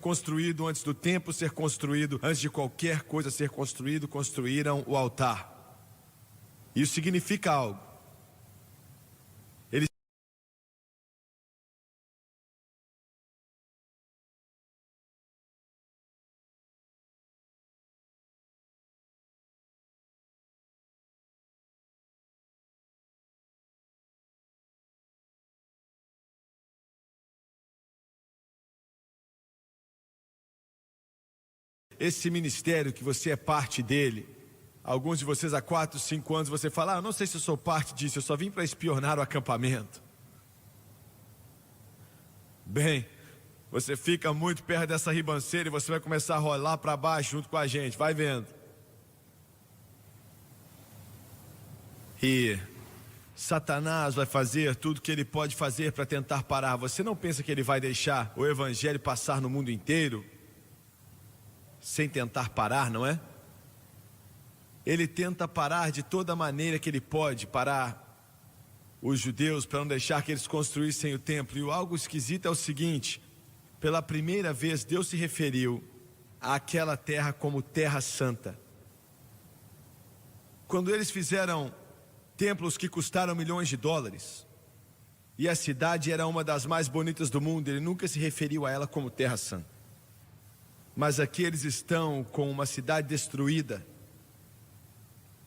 construído antes do templo ser construído, antes de qualquer coisa ser construído, construíram o altar. Isso significa algo. Eles esse ministério que você é parte dele, alguns de vocês há 4, 5 anos você fala, eu não sei se eu sou parte disso, eu só vim para espionar o acampamento. Bem, você fica muito perto dessa ribanceira e você vai começar a rolar para baixo junto com a gente, vai vendo. E Satanás vai fazer tudo que ele pode fazer para tentar parar. Você não pensa que ele vai deixar o evangelho passar no mundo inteiro sem tentar parar, não é? Ele tenta parar de toda maneira que ele pode, parar os judeus para não deixar que eles construíssem o templo. E algo esquisito é o seguinte, pela primeira vez Deus se referiu àquela terra como terra santa. Quando eles fizeram templos que custaram milhões de dólares, e a cidade era uma das mais bonitas do mundo, ele nunca se referiu a ela como terra santa. Mas aqui eles estão com uma cidade destruída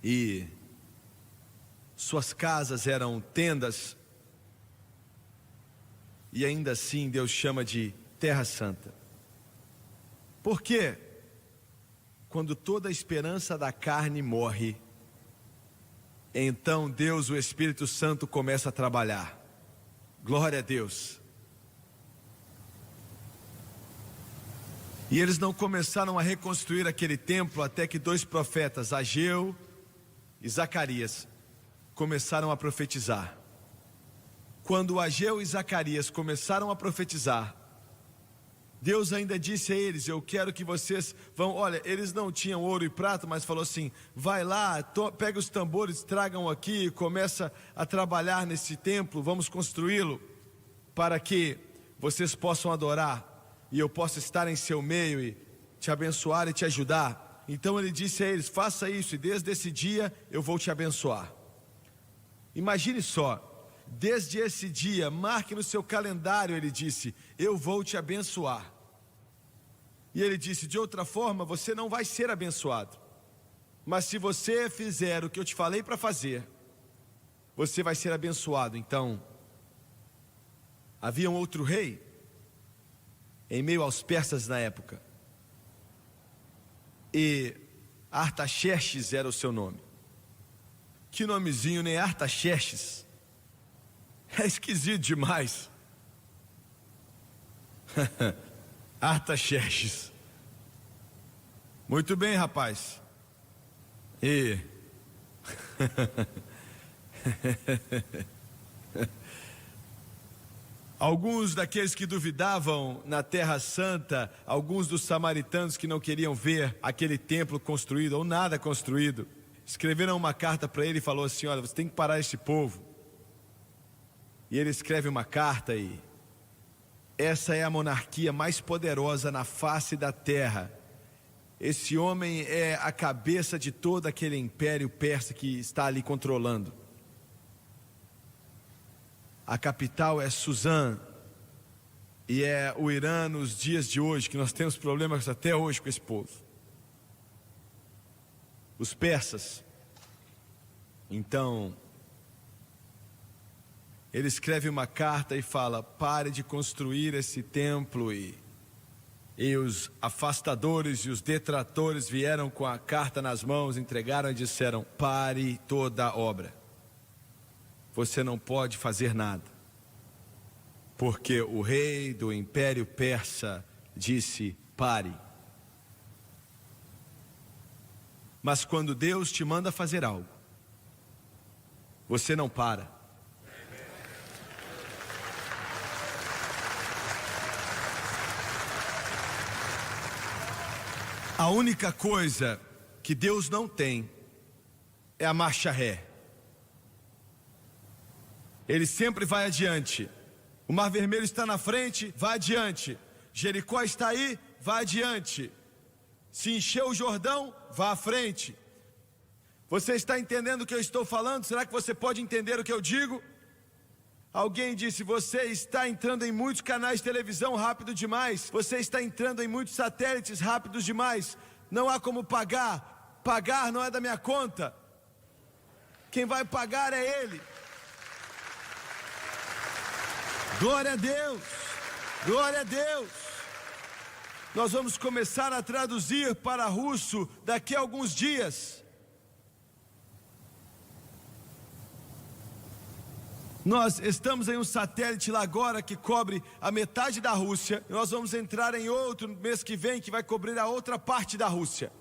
e suas casas eram tendas e ainda assim Deus chama de terra santa. Por quê? Quando toda a esperança da carne morre, então Deus, o Espírito Santo, começa a trabalhar. Glória a Deus. E eles não começaram a reconstruir aquele templo até que 2 profetas, Ageu e Zacarias, começaram a profetizar. Quando Ageu e Zacarias começaram a profetizar, Deus ainda disse a eles, eu quero que vocês vão, olha, eles não tinham ouro e prata, mas falou assim, vai lá, pega os tambores, tragam aqui, começa a trabalhar nesse templo, vamos construí-lo, para que vocês possam adorar. E eu posso estar em seu meio e te abençoar e te ajudar. Então ele disse a eles, faça isso e desde esse dia eu vou te abençoar. Imagine só, desde esse dia, marque no seu calendário, ele disse, eu vou te abençoar. E ele disse, de outra forma você não vai ser abençoado. Mas se você fizer o que eu te falei para fazer, você vai ser abençoado. Então, havia um outro rei em meio aos persas na época, e Artaxerxes era o seu nome. Que nomezinho, né? Artaxerxes. É esquisito demais. Artaxerxes. Muito bem, rapaz. E... alguns daqueles que duvidavam na Terra Santa, alguns dos samaritanos que não queriam ver aquele templo construído ou nada construído, escreveram uma carta para ele e falou assim: olha, você tem que parar esse povo. E ele escreve uma carta e essa é a monarquia mais poderosa na face da terra. Esse homem é a cabeça de todo aquele império persa que está ali controlando. A capital é Suzã. E é o Irã nos dias de hoje, que nós temos problemas até hoje com esse povo. Os persas. Então, ele escreve uma carta e fala: pare de construir esse templo. E os afastadores e os detratores vieram com a carta nas mãos, entregaram e disseram: pare toda a obra. Você não pode fazer nada. Porque o rei do Império Persa disse: pare. Mas quando Deus te manda fazer algo, você não para. A única coisa que Deus não tem é a marcha ré. Ele sempre vai adiante. O Mar Vermelho está na frente, vai adiante. Jericó está aí, vai adiante. Se encheu o Jordão, vá à frente. Você está entendendo o que eu estou falando? Será que você pode entender o que eu digo? Alguém disse: você está entrando em muitos canais de televisão rápido demais. Você está entrando em muitos satélites rápidos demais. Não há como pagar. Pagar não é da minha conta. Quem vai pagar é Ele. Glória a Deus. Glória a Deus. Nós vamos começar a traduzir para russo daqui a alguns dias. Nós estamos em um satélite lá agora que cobre a metade da Rússia. E nós vamos entrar em outro no mês que vem que vai cobrir a outra parte da Rússia.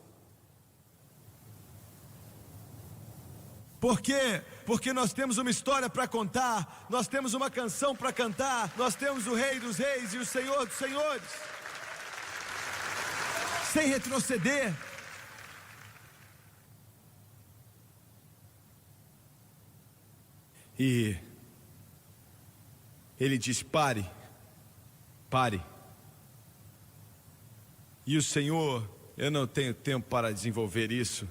Por quê? Porque nós temos uma história para contar, nós temos uma canção para cantar, nós temos o Rei dos Reis e o Senhor dos Senhores. Sem retroceder. E ele diz: pare, pare. E o Senhor, eu não tenho tempo para desenvolver isso.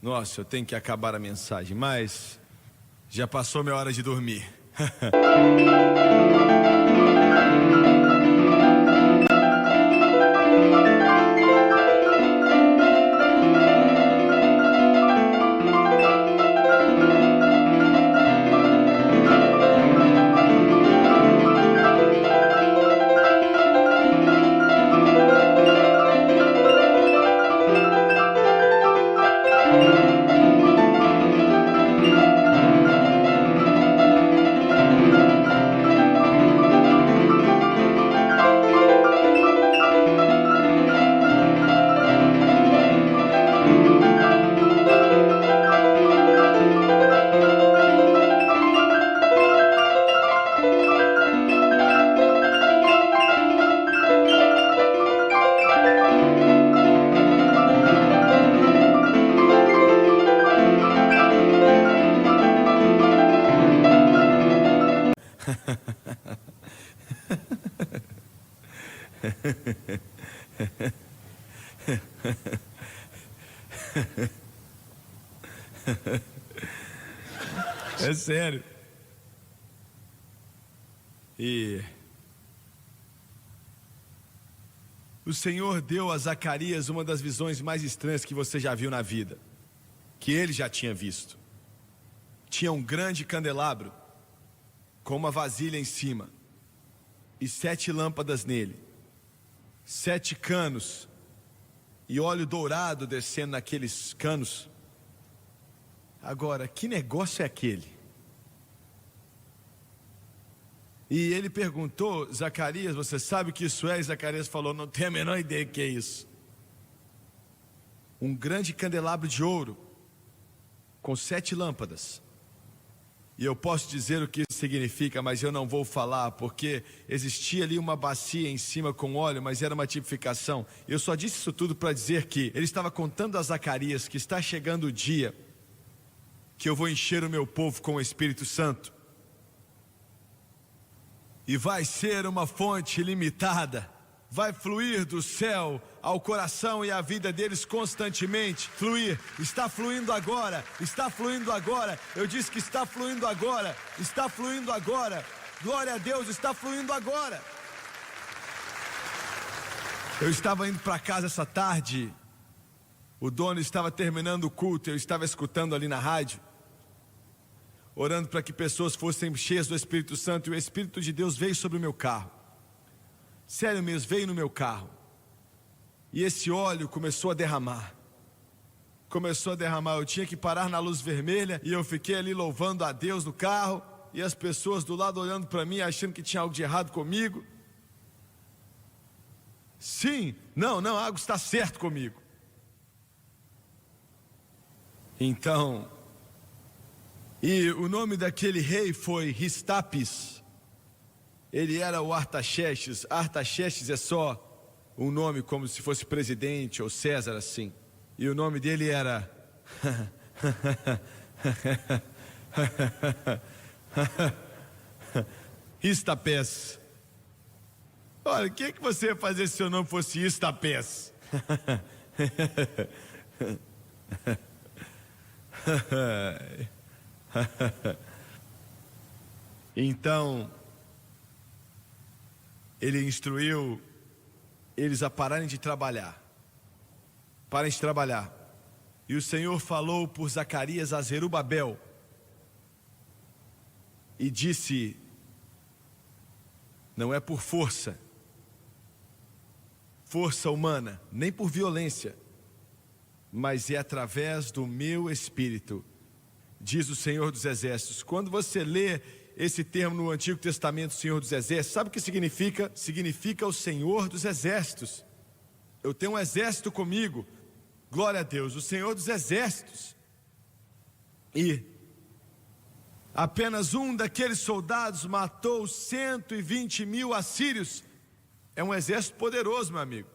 Nossa, eu tenho que acabar a mensagem, mas já passou minha hora de dormir. É sério. E o Senhor deu a Zacarias uma das visões mais estranhas que você já viu na vida, que ele já tinha visto. Tinha um grande candelabro com uma vasilha em cima e 7 lâmpadas nele, 7 canos e óleo dourado descendo naqueles canos. Agora, que negócio é aquele? E ele perguntou, Zacarias, você sabe o que isso é? E Zacarias falou, não tenho a menor ideia do que é isso. Um grande candelabro de ouro, com 7 lâmpadas. E eu posso dizer o que isso significa, mas eu não vou falar, porque existia ali uma bacia em cima com óleo, mas era uma tipificação. Eu só disse isso tudo para dizer que ele estava contando a Zacarias que está chegando o dia que eu vou encher o meu povo com o Espírito Santo. E vai ser uma fonte ilimitada. Vai fluir do céu ao coração e à vida deles constantemente. Fluir, está fluindo agora, está fluindo agora. Eu disse que está fluindo agora, está fluindo agora. Glória a Deus, está fluindo agora. Eu estava indo para casa essa tarde. O dono estava terminando o culto, eu estava escutando ali na rádio, orando para que pessoas fossem cheias do Espírito Santo. E o Espírito de Deus veio sobre o meu carro. Sério mesmo, veio no meu carro. E esse óleo começou a derramar. Começou a derramar. Eu tinha que parar na luz vermelha. E eu fiquei ali louvando a Deus no carro. E as pessoas do lado olhando para mim, achando que tinha algo de errado comigo. Sim, não, algo está certo comigo. Então, e o nome daquele rei foi Ristapis. Ele era o Artaxerxes. Artaxerxes é só um nome como se fosse presidente ou César assim. E o nome dele era Istapés. Olha, o que você ia fazer se seu nome fosse Istapés? Então, ele instruiu eles a pararem de trabalhar. Parem de trabalhar. E o Senhor falou por Zacarias a Zerubabel e disse: não é por força humana, nem por violência, mas é através do meu Espírito, diz o Senhor dos Exércitos. Quando você lê esse termo no Antigo Testamento, Senhor dos Exércitos, sabe o que significa? Significa o Senhor dos Exércitos. Eu tenho um exército comigo, glória a Deus, o Senhor dos Exércitos. E apenas um daqueles soldados matou 120.000 assírios. É um exército poderoso, meu amigo.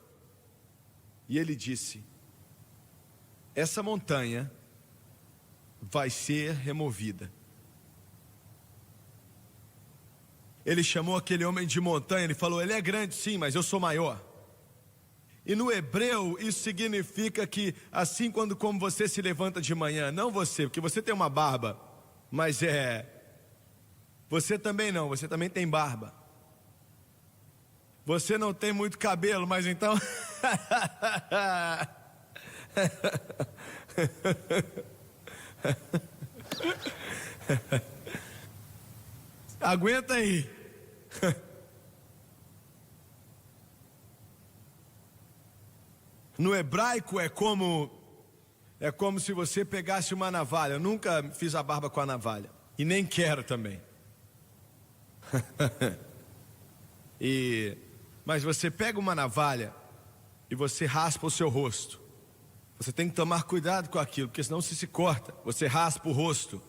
E ele disse: essa montanha vai ser removida. Ele chamou aquele homem de montanha. Ele falou: ele é grande sim, mas eu sou maior. E no hebreu isso significa que assim como você se levanta de manhã, não você, porque você tem uma barba, mas você também não, você também tem barba. Você não tem muito cabelo, mas então aguenta aí. No hebraico é como se você pegasse uma navalha. Eu nunca fiz a barba com a navalha e nem quero também. Mas você pega uma navalha e você raspa o seu rosto. Você tem que tomar cuidado com aquilo, porque senão você se corta. Você raspa o rosto.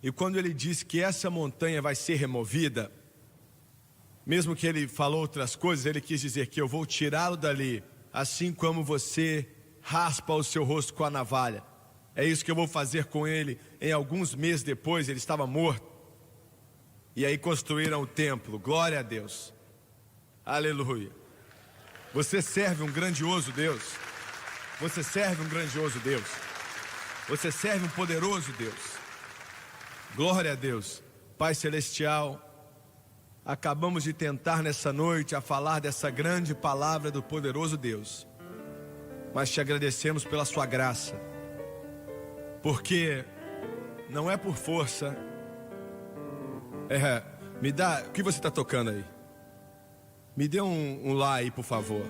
E quando ele disse que essa montanha vai ser removida, mesmo que ele falou outras coisas, ele quis dizer que eu vou tirá-lo dali, assim como você raspa o seu rosto com a navalha. É isso que eu vou fazer com ele. Em alguns meses depois, ele estava morto. E aí construíram o templo. Glória a Deus. Aleluia. Você serve um grandioso Deus. Você serve um grandioso Deus. Você serve um poderoso Deus. Glória a Deus. Pai Celestial, acabamos de tentar nessa noite a falar dessa grande palavra do poderoso Deus. Mas te agradecemos pela sua graça. Porque não é por força. Me dá, o que você está tocando aí? Me dê um lá aí, por favor.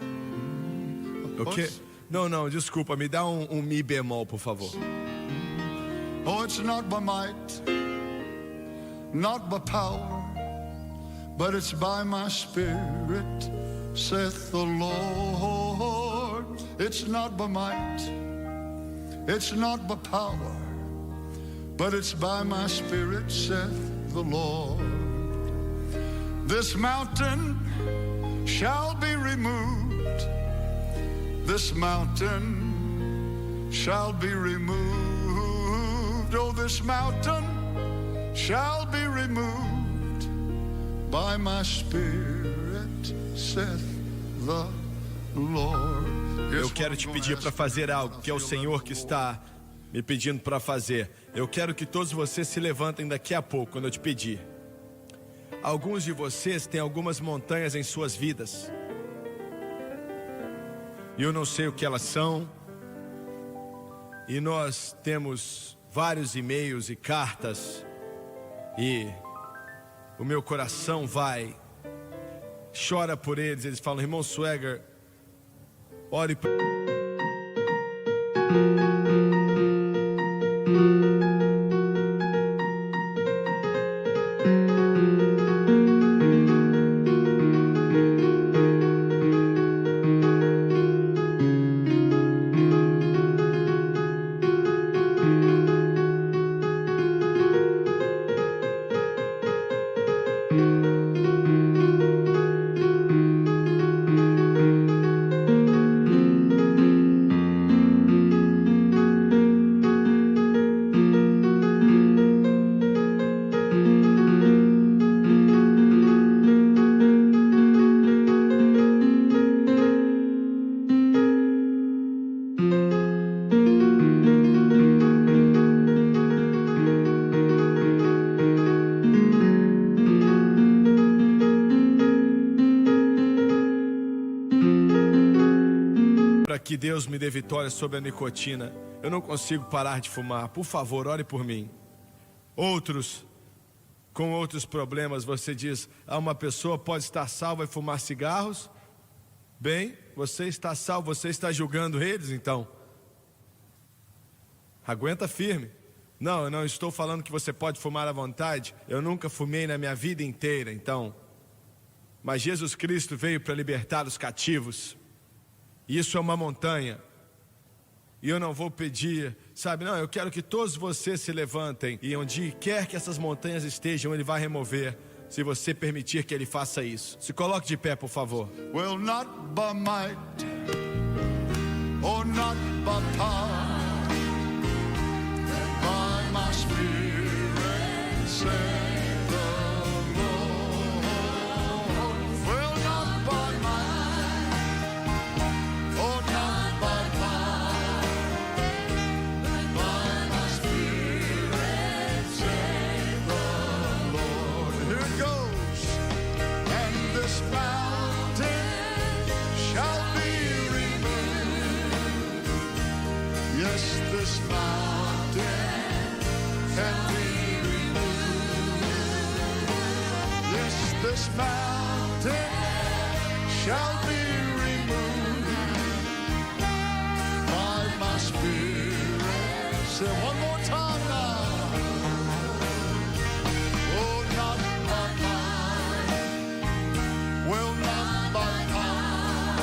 O quê? Não, desculpa, me dá um mi bemol, por favor. Oh, it's not by might, not by power, but it's by my Spirit, saith the Lord. It's not by might, it's not by power, but it's by my Spirit, saith the Lord. This mountain shall be removed. This mountain shall be removed. Oh, this mountain shall be removed by my Spirit, saith the Lord. Eu quero te pedir para fazer algo que é o Senhor que está me pedindo para fazer. Eu quero que todos vocês se levantem daqui a pouco, quando eu te pedir. Alguns de vocês têm algumas montanhas em suas vidas. E eu não sei o que elas são. E nós temos vários e-mails e cartas. E o meu coração chora por eles. Eles falam: irmão Swagger, ore por... Que Deus me dê vitória sobre a nicotina. Eu não consigo parar de fumar. Por favor, ore por mim. Outros, com outros problemas, você diz: uma pessoa pode estar salva e fumar cigarros? Bem, você está salvo, você está julgando eles, então aguenta firme. Não, eu não estou falando que você pode fumar à vontade. Eu nunca fumei na minha vida inteira, então. Mas Jesus Cristo veio para libertar os cativos. Isso é uma montanha. E eu não vou pedir, sabe? Não, eu quero que todos vocês se levantem. E onde quer que essas montanhas estejam, Ele vai remover, se você permitir que Ele faça isso. Se coloque de pé, por favor. Well, not by might, or not by power, by my Spirit, saith the Lord. Well, not by might, or not by power, by my Spirit, saith the Lord. Here it goes. And this mountain shall be removed. Yes, this mountain can be removed. Yes, this mountain shall be removed by my Spirit. Say one more time now. Oh, not by might, well, not by power,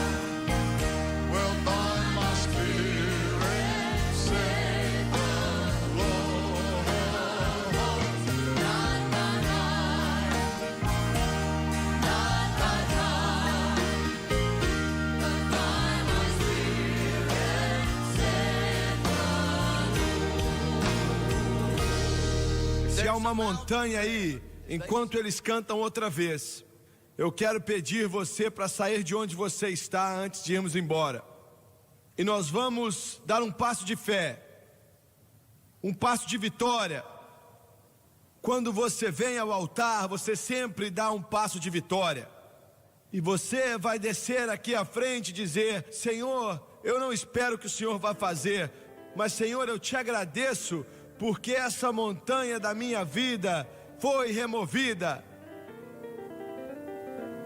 well, by my Spirit, saith the Lord. Not by might, not by power, but by my Spirit, saith the Lord. Se há uma montanha aí, enquanto eles cantam outra vez, eu quero pedir você para sair de onde você está antes de irmos embora. E nós vamos dar um passo de fé, um passo de vitória. Quando você vem ao altar, você sempre dá um passo de vitória. E você vai descer aqui à frente e dizer: Senhor, eu não espero que o Senhor vá fazer, mas Senhor, eu te agradeço, porque essa montanha da minha vida foi removida.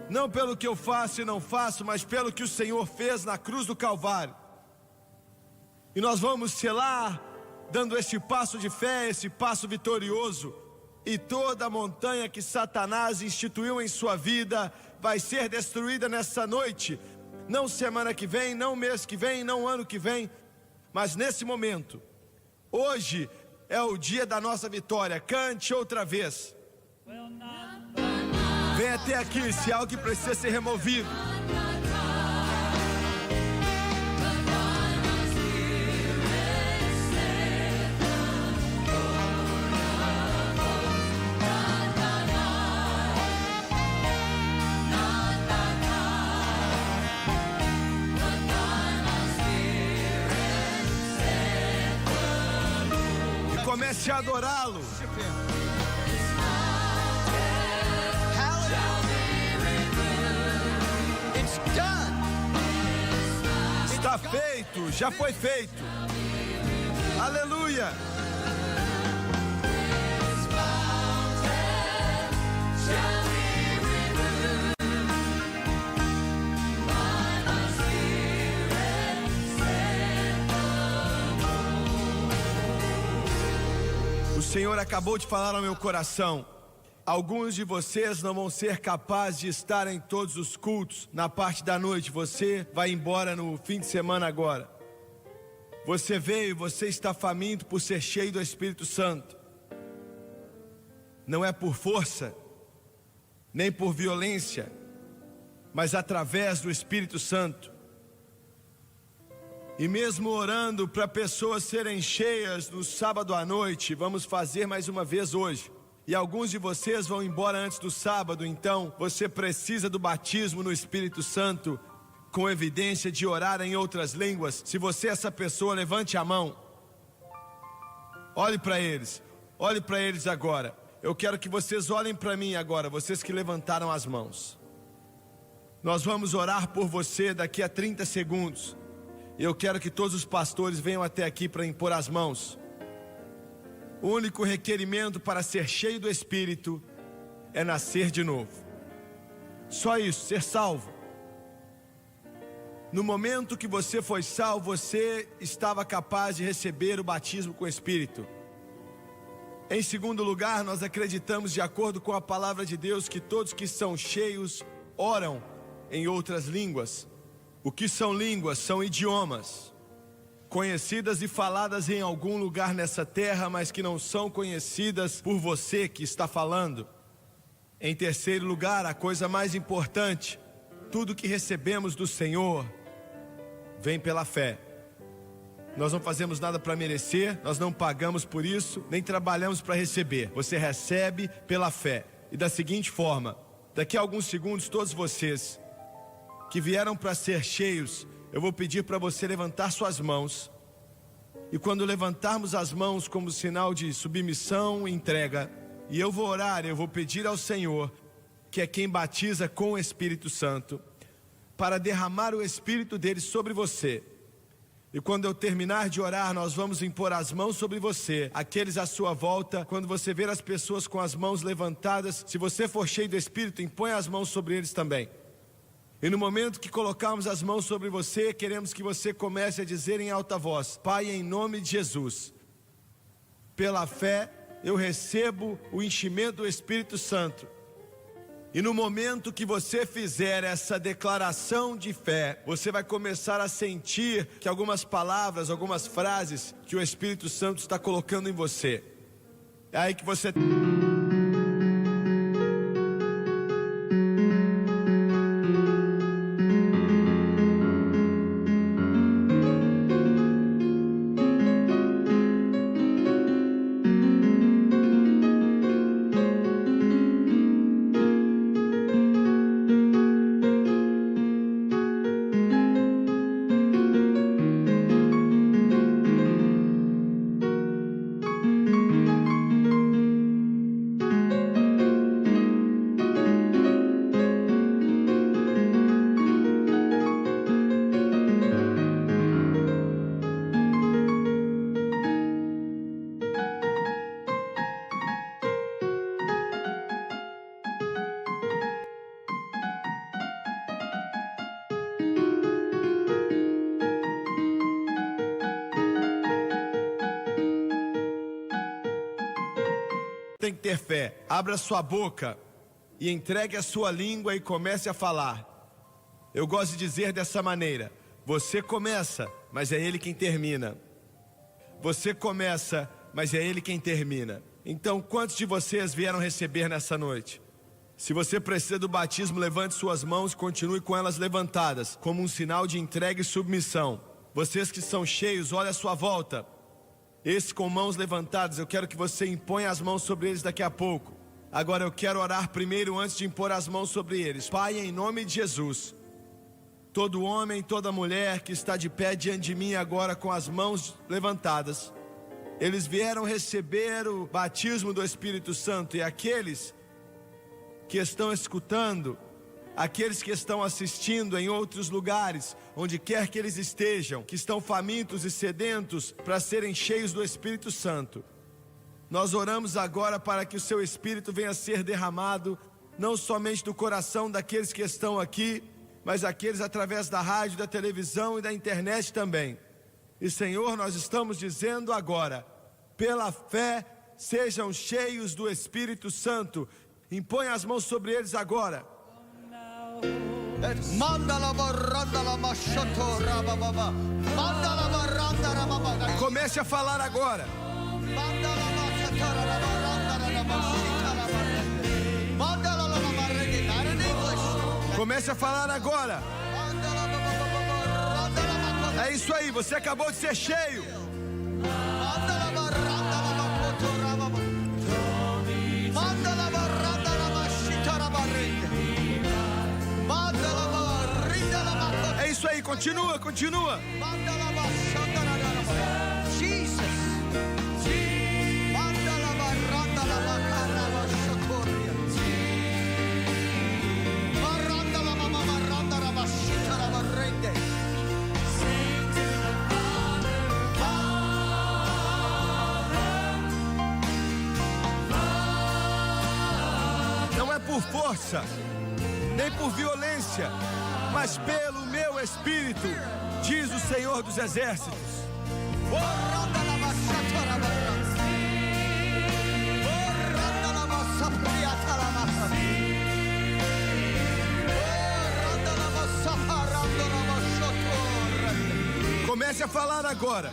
Não pelo que eu faço e não faço, mas pelo que o Senhor fez na cruz do Calvário. E nós vamos selar, dando esse passo de fé, esse passo vitorioso. E toda montanha que Satanás instituiu em sua vida vai ser destruída nessa noite. Não semana que vem, não mês que vem, não ano que vem, mas nesse momento. Hoje é o dia da nossa vitória. Cante outra vez. Vem até aqui se há algo que precisa ser removido. Comece a adorá-lo. Está feito, já foi feito. Aleluia. O Senhor acabou de falar ao meu coração. Alguns de vocês não vão ser capazes de estar em todos os cultos na parte da noite. Você vai embora no fim de semana agora. Você veio, você está faminto por ser cheio do Espírito Santo. Não é por força, nem por violência, mas através do Espírito Santo. E mesmo orando para pessoas serem cheias no sábado à noite, vamos fazer mais uma vez hoje. E alguns de vocês vão embora antes do sábado, então você precisa do batismo no Espírito Santo, com evidência de orar em outras línguas. Se você é essa pessoa, levante a mão. Olhe para eles agora. Eu quero que vocês olhem para mim agora, vocês que levantaram as mãos. Nós vamos orar por você daqui a 30 segundos. E eu quero que todos os pastores venham até aqui para impor as mãos. O único requerimento para ser cheio do Espírito é nascer de novo. Só isso, ser salvo. No momento que você foi salvo, você estava capaz de receber o batismo com o Espírito. Em segundo lugar, nós acreditamos, de acordo com a palavra de Deus, que todos que são cheios oram em outras línguas. O que são línguas? São idiomas, conhecidas e faladas em algum lugar nessa terra, mas que não são conhecidas por você que está falando. Em terceiro lugar, a coisa mais importante, tudo que recebemos do Senhor vem pela fé. Nós não fazemos nada para merecer, nós não pagamos por isso, nem trabalhamos para receber. Você recebe pela fé. E da seguinte forma, daqui a alguns segundos, todos vocês que vieram para ser cheios, eu vou pedir para você levantar suas mãos. E quando levantarmos as mãos como sinal de submissão e entrega, e eu vou orar, eu vou pedir ao Senhor, que é quem batiza com o Espírito Santo, para derramar o Espírito dele sobre você. E quando eu terminar de orar, nós vamos impor as mãos sobre você, aqueles à sua volta. Quando você ver as pessoas com as mãos levantadas, se você for cheio do Espírito, impõe as mãos sobre eles também. E no momento que colocarmos as mãos sobre você, queremos que você comece a dizer em alta voz: Pai, em nome de Jesus, pela fé eu recebo o enchimento do Espírito Santo. E no momento que você fizer essa declaração de fé, você vai começar a sentir que algumas palavras, algumas frases que o Espírito Santo está colocando em você. É aí que você... tem que ter fé. Abra sua boca e entregue a sua língua e comece a falar. Eu gosto de dizer dessa maneira: você começa, mas é Ele quem termina. Você começa, mas é Ele quem termina. Então, quantos de vocês vieram receber nessa noite? Se você precisa do batismo, levante suas mãos e continue com elas levantadas, como um sinal de entrega e submissão. Vocês que são cheios, olha à sua volta. Esses com mãos levantadas, eu quero que você imponha as mãos sobre eles daqui a pouco. Agora eu quero orar primeiro antes de impor as mãos sobre eles. Pai, em nome de Jesus, todo homem, toda mulher que está de pé diante de mim agora com as mãos levantadas, eles vieram receber o batismo do Espírito Santo. E aqueles que estão escutando, aqueles que estão assistindo em outros lugares, onde quer que eles estejam, que estão famintos e sedentos para serem cheios do Espírito Santo, nós oramos agora para que o seu Espírito venha a ser derramado, não somente do coração daqueles que estão aqui, mas aqueles através da rádio, da televisão e da internet também. E Senhor, nós estamos dizendo agora, pela fé, sejam cheios do Espírito Santo. Impõe as mãos sobre eles agora. Comece a falar agora. Comece a falar agora. É isso aí, você acabou de ser cheio. É isso aí, continua, continua. Não é por força, nem por violência, mas pelo meu Espírito, diz o Senhor dos Exércitos. Comece a falar agora.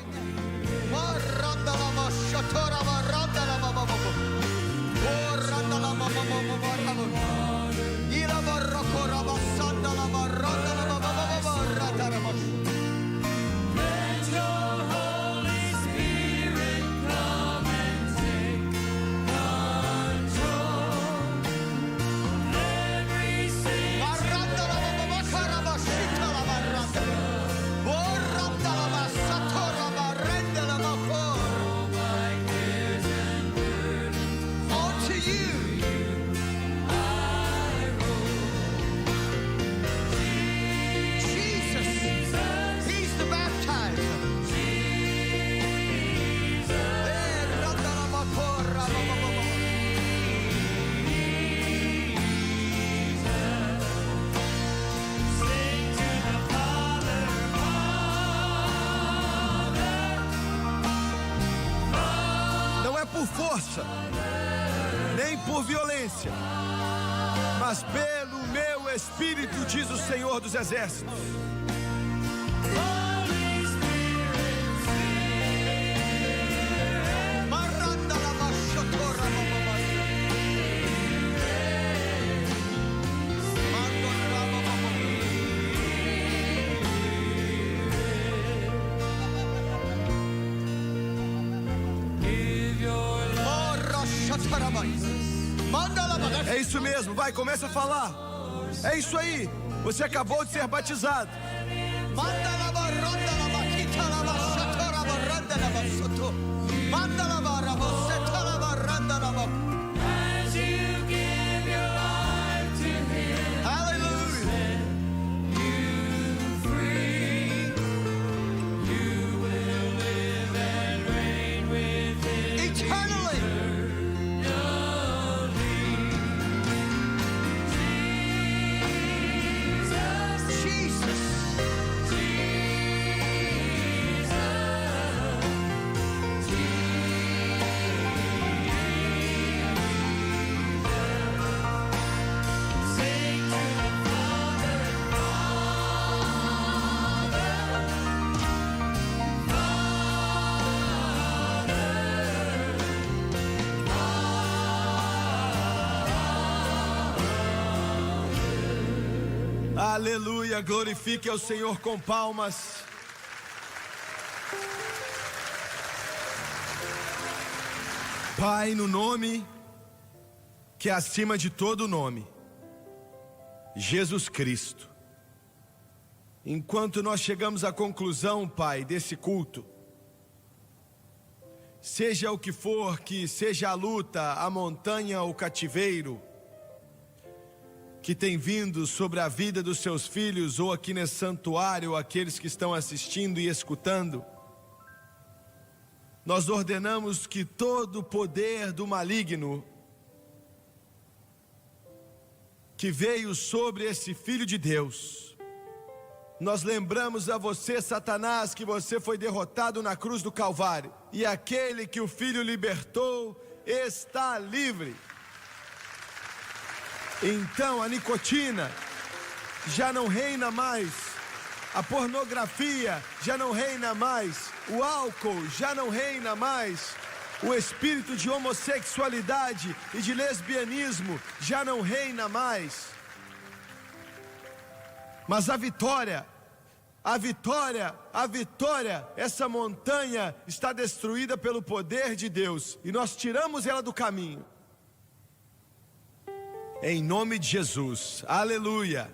Força, nem por violência, mas pelo meu Espírito, diz o Senhor dos Exércitos. É isso mesmo, vai, começa a falar. É isso aí, você acabou de ser batizado. Aleluia, glorifique ao Senhor com palmas. Pai, no nome que é acima de todo nome, Jesus Cristo. Enquanto nós chegamos à conclusão, Pai, desse culto, seja o que for, que seja a luta, a montanha ou o cativeiro que tem vindo sobre a vida dos seus filhos, ou aqui nesse santuário, ou aqueles que estão assistindo e escutando, nós ordenamos que todo o poder do maligno que veio sobre esse Filho de Deus, nós lembramos a você, Satanás, que você foi derrotado na cruz do Calvário, e aquele que o Filho libertou está livre. Então a nicotina já não reina mais, a pornografia já não reina mais, o álcool já não reina mais, o espírito de homossexualidade e de lesbianismo já não reina mais. Mas a vitória, essa montanha está destruída pelo poder de Deus, e nós tiramos ela do caminho. Em nome de Jesus, aleluia.